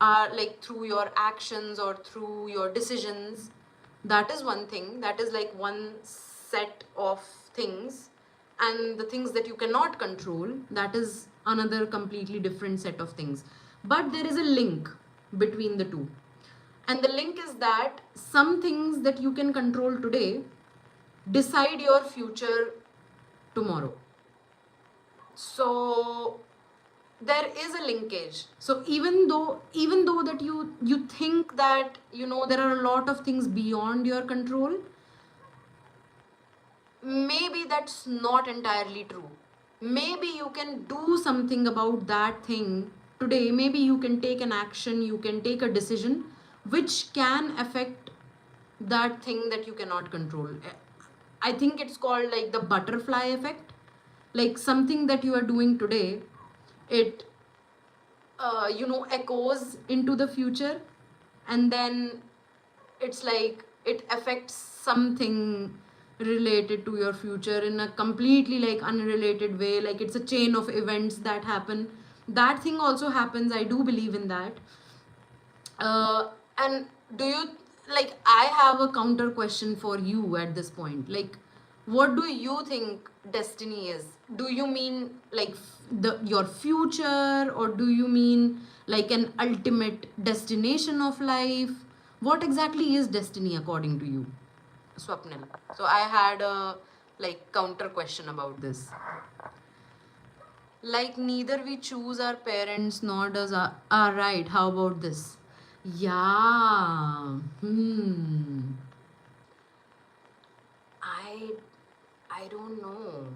are like through your actions or through your decisions. That is one thing, that is like one set of things. And the things that you cannot control, that is another completely different set of things. But there is a link between the two, and the link is that some things that you can control today decide your future tomorrow. So there is a linkage. So even though that you think that there are a lot of things beyond your control, maybe that's not entirely true. Maybe you can do something about that thing today. Maybe you can take an action, you can take a decision which can affect that thing that you cannot control. I think it's called like the butterfly effect. Like something that you are doing today, it echoes into the future, and then it's like it affects something related to your future in a completely like unrelated way, like it's a chain of events that happen. That thing also happens, I do believe in that. And do you, like, I have a counter question for you at this point. Like, what do you think destiny is? Do you mean like the your future, or do you mean like an ultimate destination of life? What exactly is destiny according to you, Swapnil? So I had a like counter question about this. Like neither we choose our parents nor does our right. How about this? Yeah. I I don't know.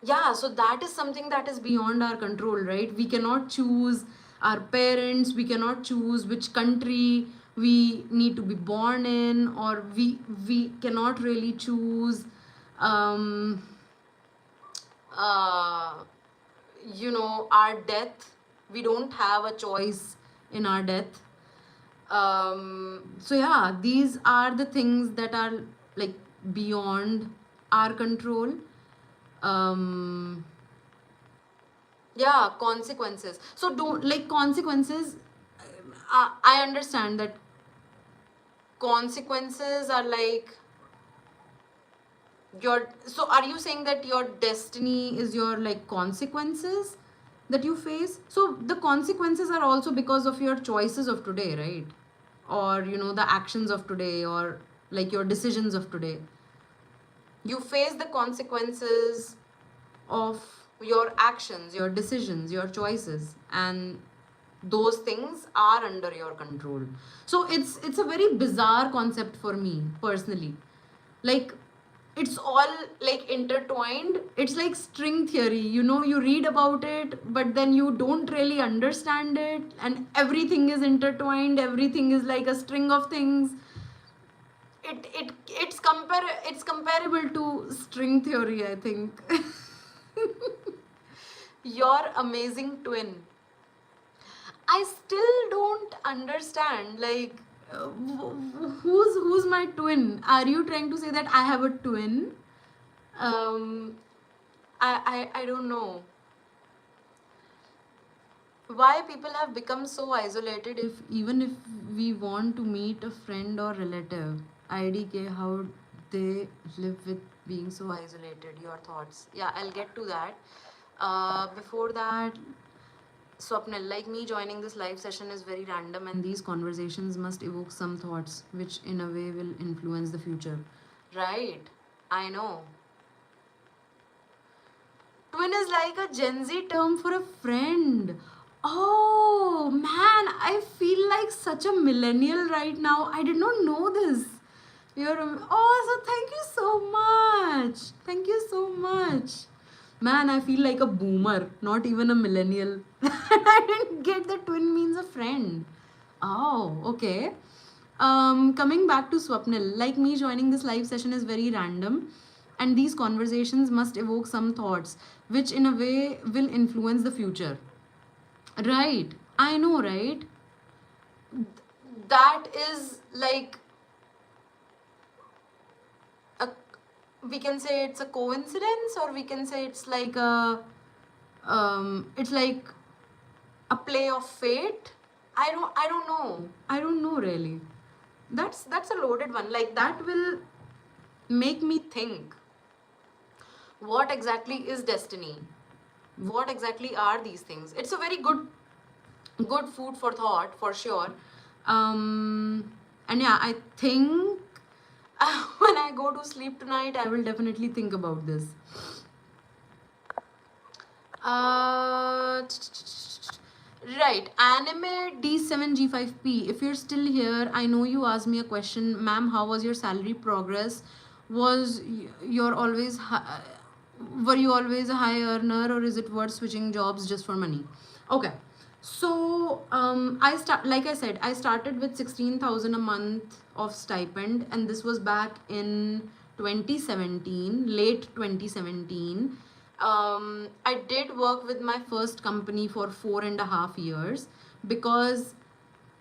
Yeah, so that is something that is beyond our control, right? We cannot choose our parents, we cannot choose which country we need to be born in, or we cannot really choose um uh our death. We don't have a choice in our death. So yeah, these are the things that are like beyond our control. um yeah, consequences. So don't like consequences. I understand that consequences are like your, so are you saying that your destiny is your like consequences that you face? So the consequences are also because of your choices of today, right? Or the actions of today, or like your decisions of today. You face the consequences of your actions, your decisions, your choices, and those things are under your control. So it's a very bizarre concept for me personally. Like it's all like intertwined. It's like string theory. You read about it, but then you don't really understand it, and everything is intertwined. Everything is like a string of things. It's comparable to string theory, I think. Your amazing twin. I still don't understand. Like, who's my twin? Are you trying to say that I have a twin? I don't know why people have become so isolated. If even if we want to meet a friend or relative, IDK, how they live with being so isolated. Your thoughts? Yeah, I'll get to that. Before that, Swapnil, like me joining this live session is very random, and these conversations must evoke some thoughts which, in a way, will influence the future. Right, I know. Twin is like a Gen Z term for a friend. Oh man, I feel like such a millennial right now. I did not know this. So thank you so much. Thank you so much. Man, I feel like a boomer, not even a millennial. I didn't get that twin means a friend. Oh, okay. Coming back to Swapnil, like me joining this live session is very random, and these conversations must evoke some thoughts, which in a way will influence the future. Right, I know, right? That is like a, we can say it's a coincidence, or we can say it's like it's like a play of fate. I don't know. I don't know really. That's a loaded one. Like that will make me think, what exactly is destiny? What exactly are these things? It's a very good food for thought, for sure. And yeah, I think when I go to sleep tonight, I will definitely think about this. Right, anime D7G5P. If you're still here, I know you asked me a question, ma'am. How was your salary progress? Was you're always were you always a high earner, or is it worth switching jobs just for money? Okay, so like I said, I started with 16,000 a month of stipend, and this was back in 2017, late 2017. I did work with my first company for 4.5 years, because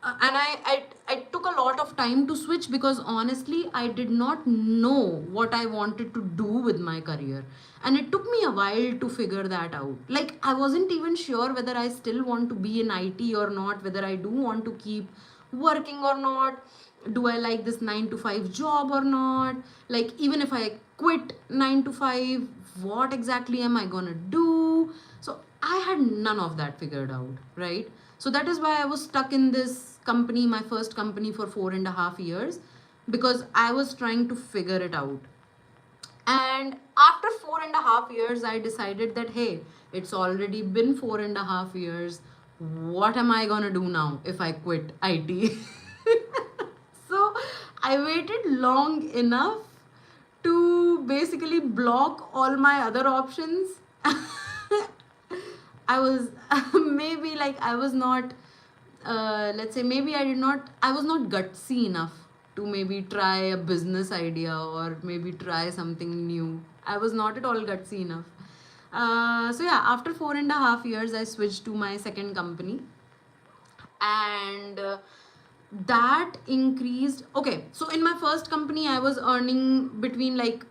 and I took a lot of time to switch, because honestly I did not know what I wanted to do with my career, and it took me a while to figure that out. Like I wasn't even sure whether I still want to be in IT or not, whether I do want to keep working or not. Do I like this 9 to 5 job or not? Like even if I quit 9 to 5, what exactly am I gonna do? So I had none of that figured out, right? So that is why I was stuck in this company, my first company, for 4.5 years, because I was trying to figure it out. And after 4.5 years, I decided that, hey, it's already been 4.5 years. What am I gonna do now if I quit IT? So I waited long enough to basically block all my other options. I was maybe like I was not, let's say, maybe I was not gutsy enough to maybe try a business idea or maybe try something new. I was not at all gutsy enough. So yeah, after 4.5 years, I switched to my second company, and that increased. Okay, so in my first company I was earning between like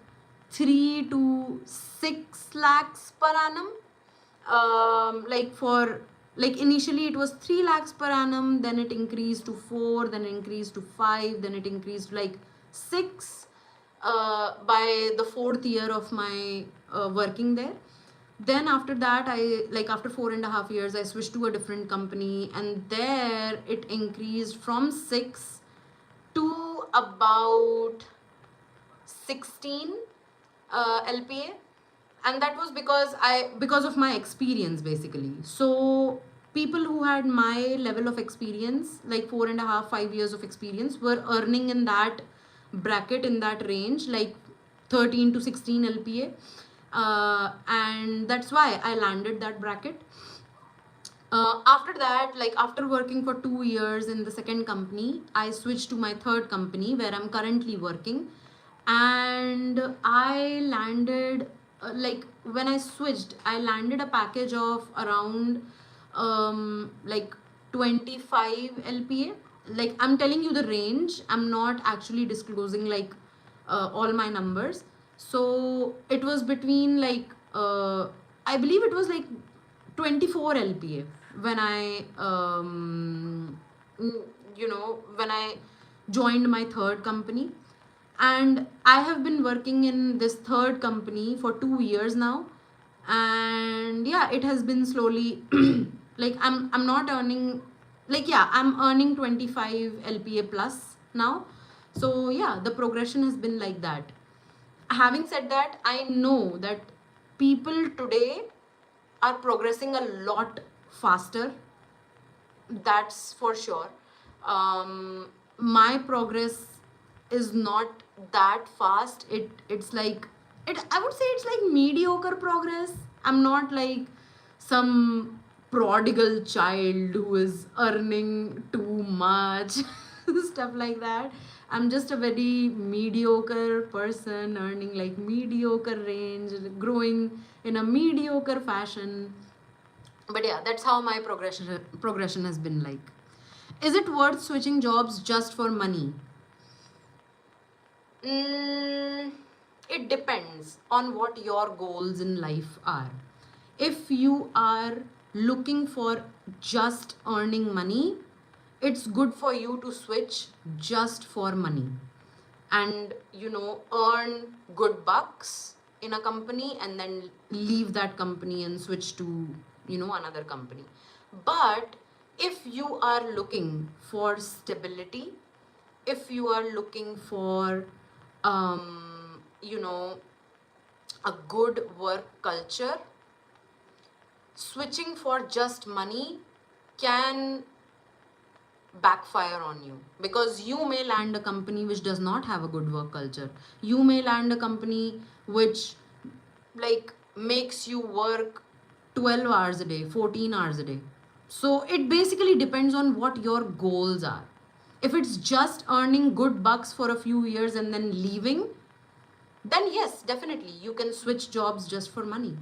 3 to 6 lakhs per annum. Like for, like initially it was 3 lakhs per annum, then it increased to 4, then it increased to 5, then it increased to like 6 by the fourth year of my working there. Then after that, I, like after 4.5 years, I switched to a different company, and there it increased from 6 to about 16 LPA. And that was because of my experience, basically. So people who had my level of experience, like 4.5 5 years of experience, were earning in that bracket, in that range, like 13 to 16 LPA. And that's why I landed that bracket. After that, like after working for 2 years in the second company, I switched to my third company where I'm currently working. And I landed, like when I switched, I landed a package of around like 25 LPA. Like I'm telling you the range, I'm not actually disclosing like all my numbers. So it was between like I believe it was like 24 LPA when I when I joined my third company. And I have been working in this third company for 2 years now. And yeah, it has been slowly like I'm not earning, like, yeah, I'm earning 25 LPA plus now. So yeah, the progression has been like that. Having said that, I know that people today are progressing a lot faster, that's for sure. My progress is not that fast. It's like, it, I would say it's like mediocre progress. I'm not like some prodigal child who is earning too much, stuff like that. I'm just a very mediocre person earning like mediocre range, growing in a mediocre fashion. But yeah, that's how my progression has been like. Is it worth switching jobs just for money? Mm, it depends on what your goals in life are. If you are looking for just earning money, it's good for you to switch just for money and earn good bucks in a company and then leave that company and switch to another company. But if you are looking for stability, if you are looking for um, you know a good work culture, switching for just money can backfire on you, because you may land a company which does not have a good work culture. You may land a company which, like, makes you work 12 hours a day, 14 hours a day. So it basically depends on what your goals are. If it's just earning good bucks for a few years and then leaving, then yes, definitely you can switch jobs just for money.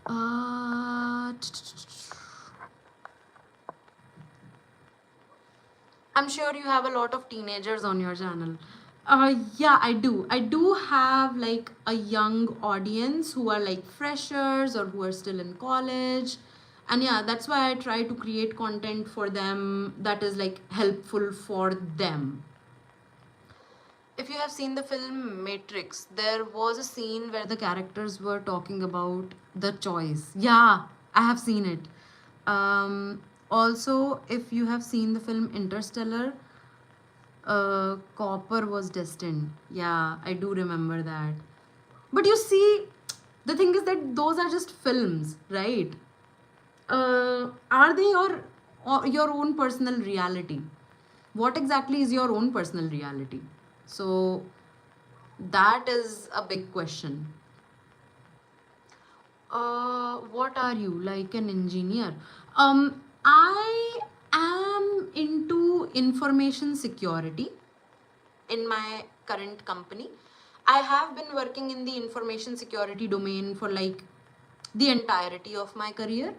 uh, I'm sure you have a lot of teenagers on your channel. Yeah, I do. I do have like a young audience who are like freshers or who are still in college. And yeah, that's why I try to create content for them that is like helpful for them. If you have seen the film Matrix, there was a scene where the characters were talking about the choice. Yeah, I have seen it. Also, if you have seen the film Interstellar, Copper was destined. Yeah, I do remember that. But you see, the thing is that those are just films, right? Are they your own personal reality? What exactly is your own personal reality? So that is a big question. What are you, like an engineer? I am into information security in my current company. I have been working in the information security domain for like the entirety of my career.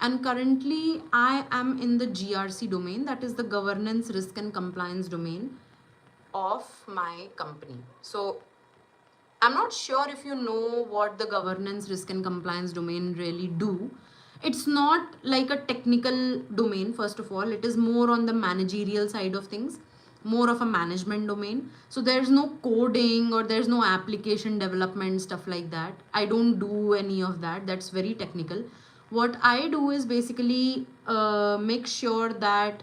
And currently, I am in the GRC domain, that is the governance, risk, and compliance domain of my company. So, I'm not sure if you know what the governance, risk, and compliance domain really do. It's not like a technical domain, first of all. It is more on the managerial side of things, more of a management domain. So there's no coding or there's no application development, stuff like that. I don't do any of that. That's very technical. What I do is basically make sure that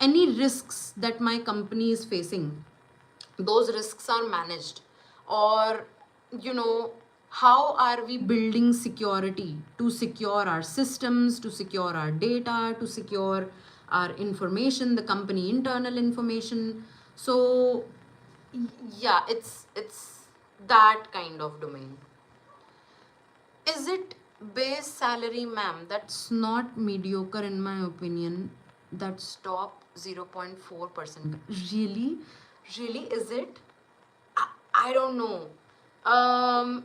any risks that my company is facing, those risks are managed, or you know how are we building security to secure our systems, to secure our data, to secure our information, the company internal information. So yeah, it's that kind of domain. Is it base salary, ma'am? That's not mediocre in my opinion. That's top 0.4%. Really? Really? Is it? I don't know.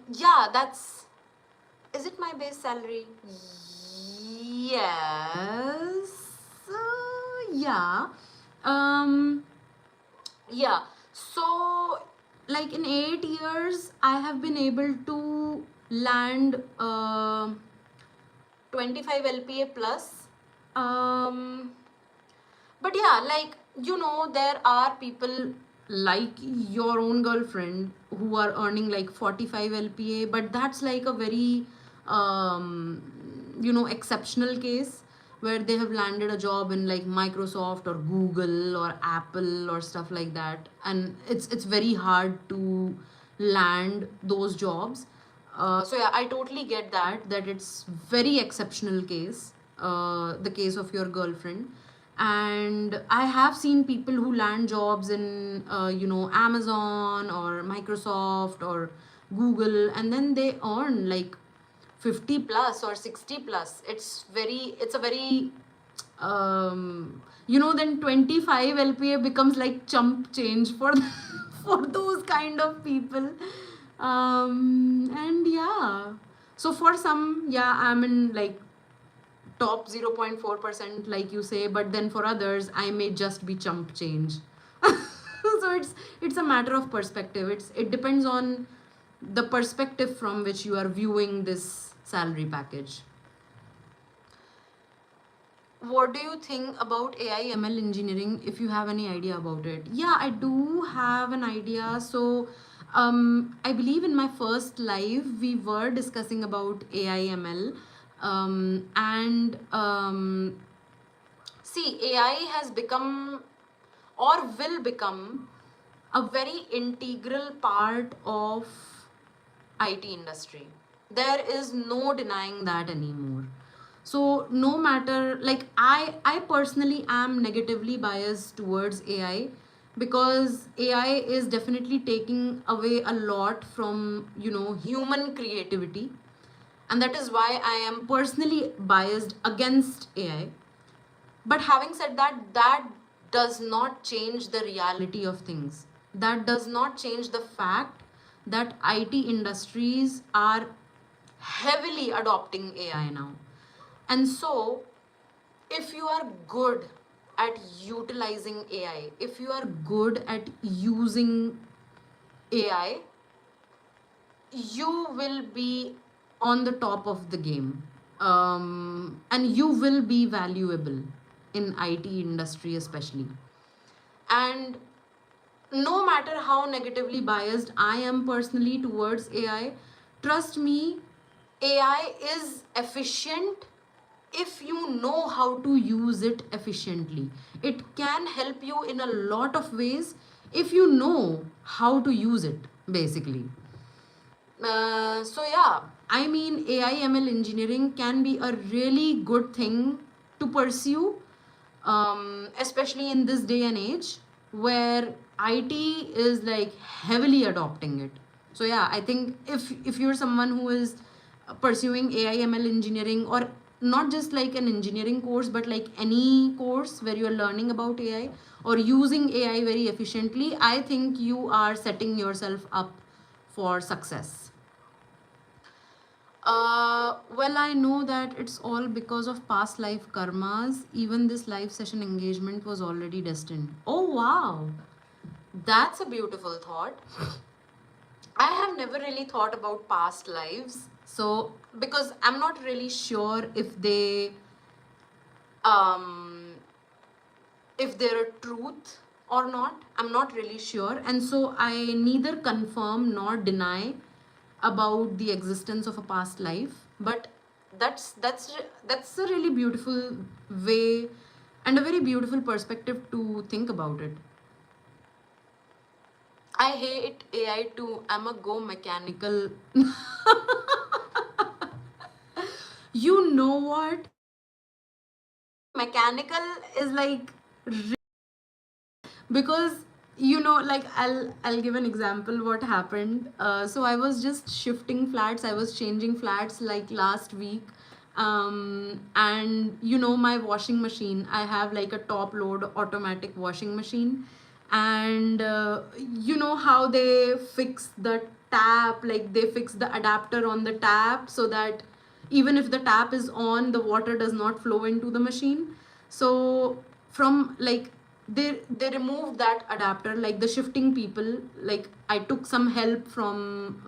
Yeah, that's. Is it my base salary? Yes. Yeah. Um, yeah. So, like in 8 years, I have been able to land 25 LPA plus. Um, but yeah, like there are people like your own girlfriend who are earning like 45 LPA, but that's like a very exceptional case where they have landed a job in like Microsoft or Google or Apple or stuff like that, and it's very hard to land those jobs. So yeah, I totally get that it's very exceptional case, the case of your girlfriend. And I have seen people who land jobs in Amazon or Microsoft or Google, and then they earn like 50 plus or 60 plus. It's a very then 25 LPA becomes like chump change for for those kind of people. And yeah, so for some, yeah, I'm in like top 0.4%, like you say, but then for others I may just be chump change. So it's a matter of perspective. It depends on the perspective from which you are viewing this salary package. What do you think about AI ML engineering, if you have any idea about it? Yeah, I do have an idea. So I believe in my first live we were discussing about AI ML. And see, AI has become or will become a very integral part of IT industry. There is no denying that anymore. So no matter, like, I personally am negatively biased towards AI, because AI is definitely taking away a lot from human creativity, and that is why I am personally biased against AI. But having said that, that does not change the reality of things. That does not change the fact that IT industries are heavily adopting AI now. And so, if you are good at utilizing AI, if you are good at using AI, you will be on the top of the game, and you will be valuable in IT industry especially. And no matter how negatively biased I am personally towards AI, trust me, AI is efficient if you know how to use it efficiently. It can help you in a lot of ways if you know how to use it, basically. So yeah, I mean, AI ML engineering can be a really good thing to pursue, especially in this day and age where IT is like heavily adopting it. So yeah, I think if you're someone who is pursuing AI ML engineering, or not just like an engineering course, but like any course where you're learning about AI or using AI very efficiently, I think you are setting yourself up for success. Well, I know that it's all because of past life karmas. Even this live session engagement was already destined. Oh, wow. That's a beautiful thought. I have never really thought about past lives. So, because I'm not really sure um, if they're a truth or not. I'm not really sure. And so I neither confirm nor deny about the existence of a past life. But that's a really beautiful way and a very beautiful perspective to think about it. I hate AI too. I'm a go mechanical. You know what? Mechanical is like, because like I'll give an example what happened. So I was just shifting flats, I was changing flats like last week. And my washing machine, I have like a top load automatic washing machine. And you know how they fix the tap, like they fix the adapter on the tap so that even if the tap is on, the water does not flow into the machine. So from like, they removed that adapter, like the shifting people, like I took some help from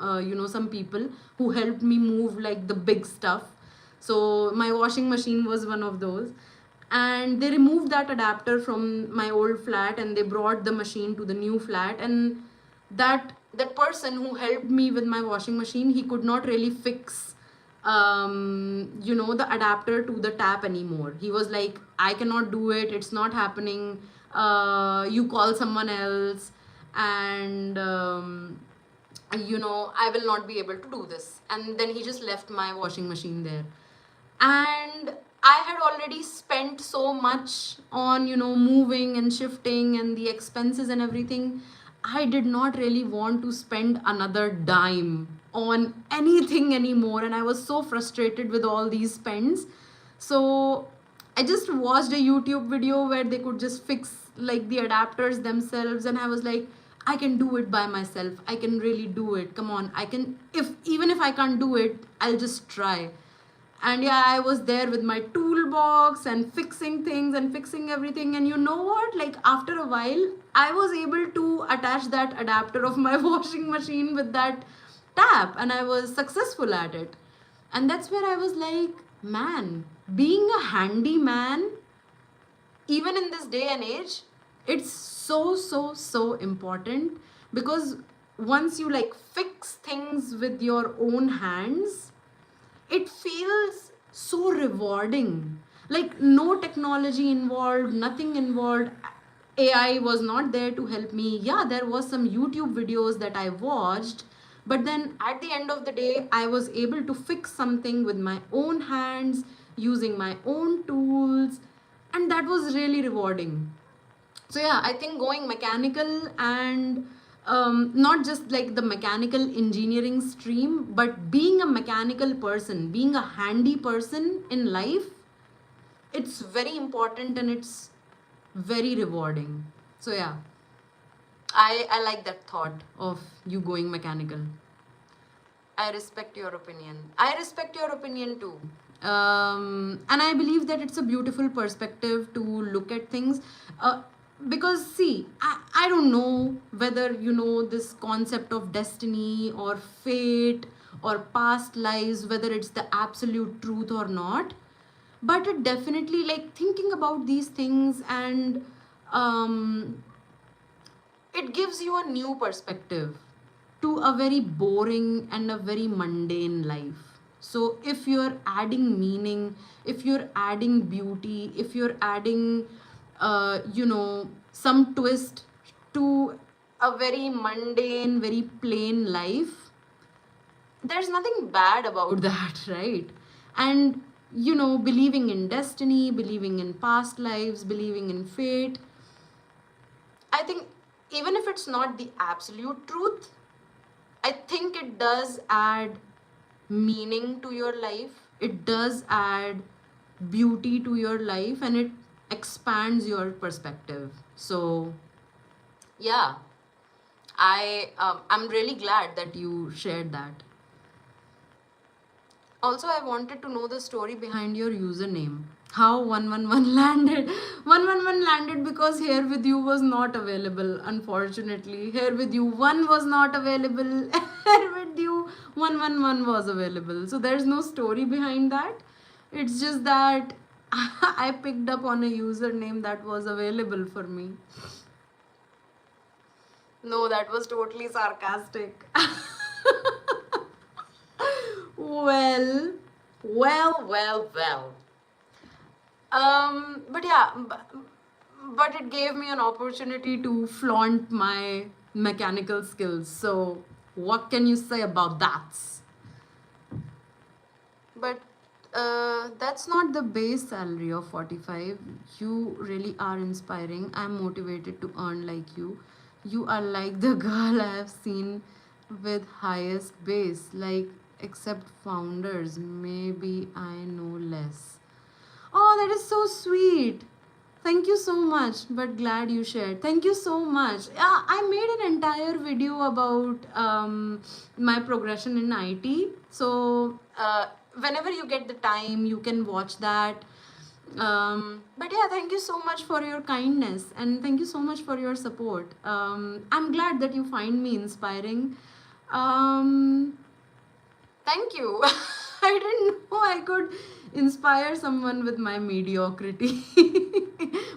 some people who helped me move like the big stuff. So my washing machine was one of those, and they removed that adapter from my old flat and they brought the machine to the new flat. And that person who helped me with my washing machine, he could not really fix the adapter to the tap anymore. He was like, I cannot do it, it's not happening, you call someone else. And I will not be able to do this. And then he just left my washing machine there. And I had already spent so much on moving and shifting and the expenses and everything. I did not really want to spend another dime on anything anymore, and I was so frustrated with all these spends. So I just watched a YouTube video where they could just fix like the adapters themselves, and I was like, I can do it by myself, I can really do it, come on, I can. If even if I can't do it, I'll just try. And yeah, I was there with my toolbox and fixing things and fixing everything. And you know what, like after a while, I was able to attach that adapter of my washing machine with that tap, and I was successful at it. And that's where I was like, man, being a handyman, even in this day and age, it's so important. Because once you like fix things with your own hands, it feels so rewarding. Like no technology involved, nothing involved. AI was not there to help me. Yeah, there was some YouTube videos that I watched, but then at the end of the day, I was able to fix something with my own hands, using my own tools, and that was really rewarding. So yeah, I think going mechanical, and not just like the mechanical engineering stream, but being a mechanical person, being a handy person in life, it's very important and it's very rewarding. So yeah, I like that thought of you going mechanical. I respect your opinion. I respect your opinion too. And I believe that it's a beautiful perspective to look at things. Because, see, I don't know whether you know this concept of destiny or fate or past lives, whether it's the absolute truth or not. But it definitely, like, thinking about these things, and um, it gives you a new perspective to a very boring and a very mundane life. So if you're adding meaning, if you're adding beauty, if you're adding, some twist to a very mundane, very plain life, there's nothing bad about that, right? And believing in destiny, believing in past lives, believing in fate, I think even if it's not the absolute truth, I think it does add meaning to your life. It does add beauty to your life, and it expands your perspective. So, yeah, I'm really glad that you shared that. Also, I wanted to know the story behind your username. How 111 landed. 111 landed because Here With You was not available, unfortunately. Here With You 1 was not available. Here With You 111 was available. So there's no story behind that. It's just that I picked up on a username that was available for me. No, that was totally sarcastic. Well, well. But yeah, but it gave me an opportunity to flaunt my mechanical skills. So, what can you say about that? But that's not the base salary of 45. You really are inspiring. I'm motivated to earn like you. You are like the girl I have seen with highest base, like except founders. Maybe I know less. Oh, that is so sweet. Thank you so much, but glad you shared. Thank you so much. I made an entire video about my progression in IT. So, whenever you get the time, you can watch that. But yeah, thank you so much for your kindness and thank you so much for your support. I'm glad that you find me inspiring. Um, Thank you. I didn't know I could inspire someone with my mediocrity.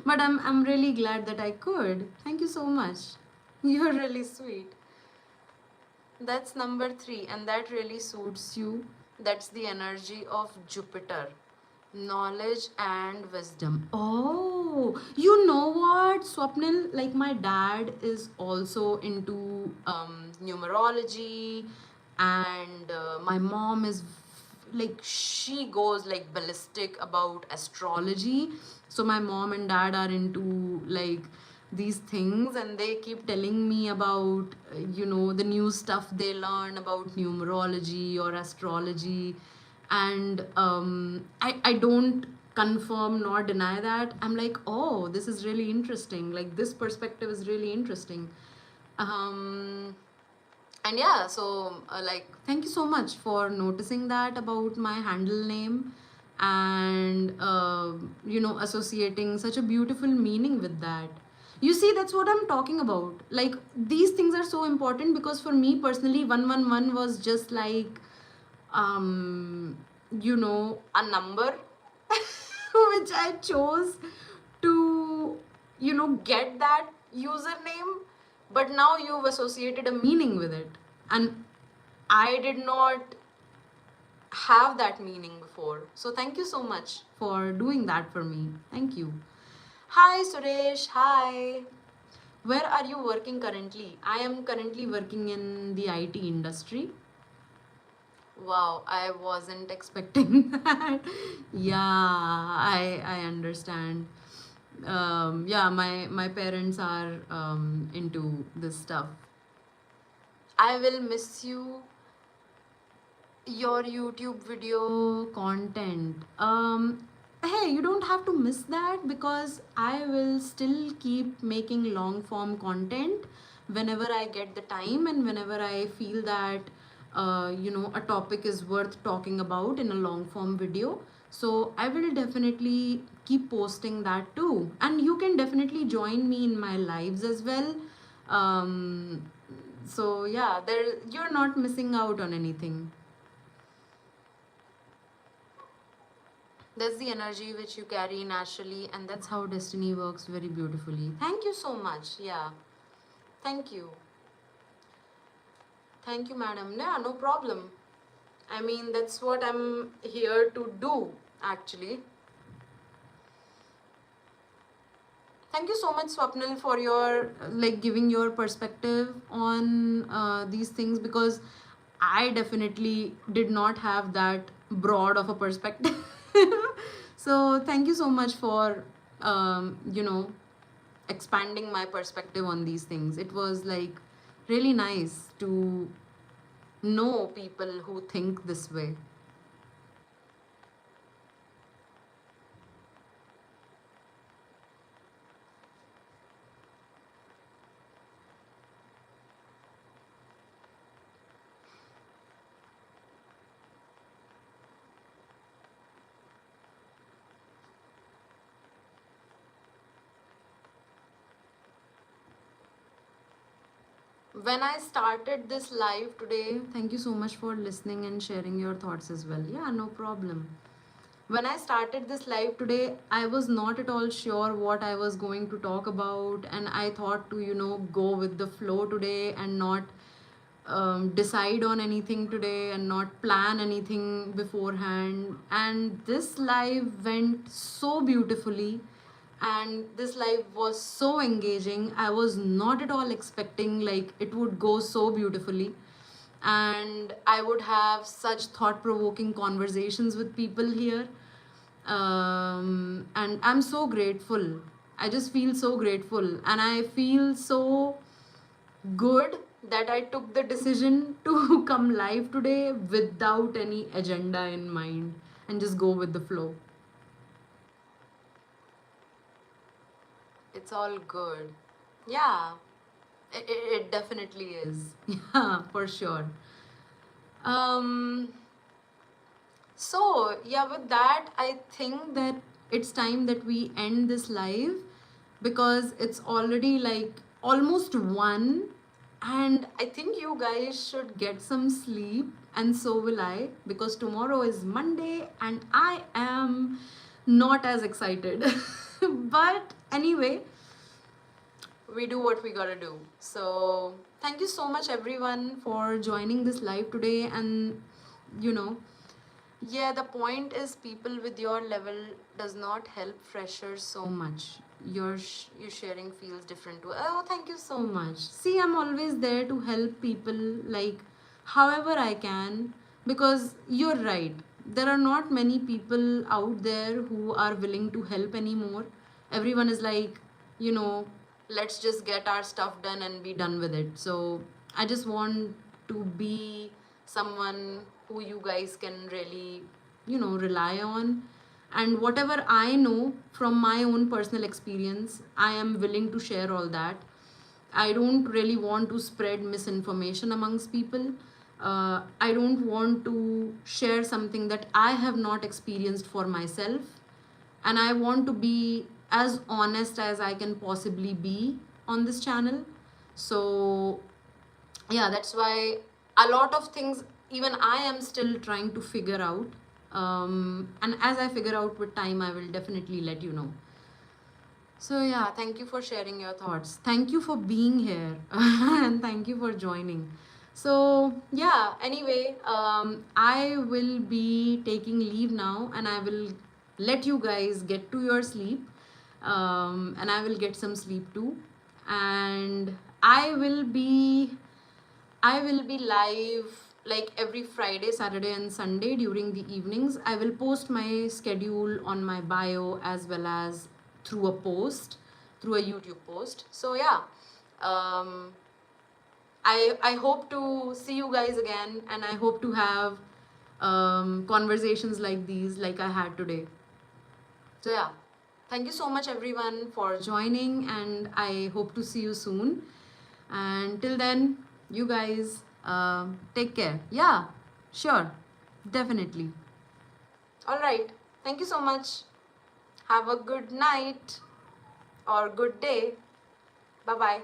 But I'm really glad that I could. Thank you so much. You're really sweet. That's number 3, and that really suits you. That's the energy of Jupiter. Knowledge and wisdom. Oh, you know what, Swapnil? Like, my dad is also into numerology, and my mom is like, she goes like ballistic about astrology. So my mom and dad are into like these things, and they keep telling me about the new stuff they learn about numerology or astrology. And I don't confirm nor deny that. I'm like, oh, this is really interesting, like this perspective is really interesting. um and yeah, so like, thank you so much for noticing that about my handle name, and associating such a beautiful meaning with that. You see, that's what I'm talking about. Like, these things are so important because for me personally, 111 was just like a number which I chose to get that username. But now you've associated a meaning with it, and I did not have that meaning before. So thank you so much for doing that for me. Thank you. Hi Suresh. Hi. Where are you working currently? I am currently working in the IT industry. Wow, I wasn't expecting that. Yeah, I understand. Yeah, my parents are into this stuff. I will miss you, your YouTube video content. Hey, you don't have to miss that because I will still keep making long form content whenever I get the time and whenever I feel that a topic is worth talking about in a long form video. So I will definitely keep posting that too, and you can definitely join me in my lives as well. So yeah, you're not missing out on anything. That's the energy which you carry naturally, and that's how destiny works very beautifully. Thank you so much. Yeah. Thank you. Thank you, madam. Yeah, no problem. I mean, that's what I'm here to do, actually. Thank you so much, Swapnil, for your like giving your perspective on these things, because I definitely did not have that broad of a perspective. So thank you so much for you know, expanding my perspective on these things. It was like really nice to know people who think this way. When I started this live today, thank you so much for listening and sharing your thoughts as well. Yeah, no problem. When I started this live today, I was not at all sure what I was going to talk about, and I thought to, you know, go with the flow today and not decide on anything today and not plan anything beforehand. And this live went so beautifully, and this live was so engaging. I was not at all expecting like it would go so beautifully, and I would have such thought provoking conversations with people here. And I'm so grateful. I just feel so grateful, and I feel so good that I took the decision to come live today without any agenda in mind and just go with the flow. It's all good. Yeah, it definitely is. Yeah, for sure. Um, so, yeah, with that, I think that it's time that we end this live, because it's already like almost 1, and I think you guys should get some sleep, and so will I, because tomorrow is Monday and I am not as excited. But anyway, we do what we gotta do. So, thank you so much, everyone, for joining this live today. And you know, yeah, the point is people with your level does not help freshers so much. Your sharing feels different too. Oh, thank you so much. See, I'm always there to help people like however I can, because you're right. There are not many people out there who are willing to help anymore. Everyone is like, you know, let's just get our stuff done and be done with it. So I just want to be someone who you guys can really, you know, rely on. And whatever I know from my own personal experience, I am willing to share all that. I don't really want to spread misinformation amongst people. I don't want to share something that I have not experienced for myself. And I want to be as honest as I can possibly be on this channel. So, yeah, that's why a lot of things even I am still trying to figure out. And as I figure out with time, I will definitely let you know. So, yeah, thank you for sharing your thoughts. Thank you for being here. And thank you for joining. So, yeah, anyway, I will be taking leave now, and I will let you guys get to your sleep. And I will get some sleep too. And I will be live like every Friday, Saturday, and Sunday during the evenings. I will post my schedule on my bio as well as through a post, through a YouTube post. So yeah, um, I hope to see you guys again, and I hope to have conversations like these, like I had today. So yeah, thank you so much everyone for joining, and I hope to see you soon. And till then, you guys take care. Yeah, sure, definitely. All right. Thank you so much. Have a good night or good day. Bye bye.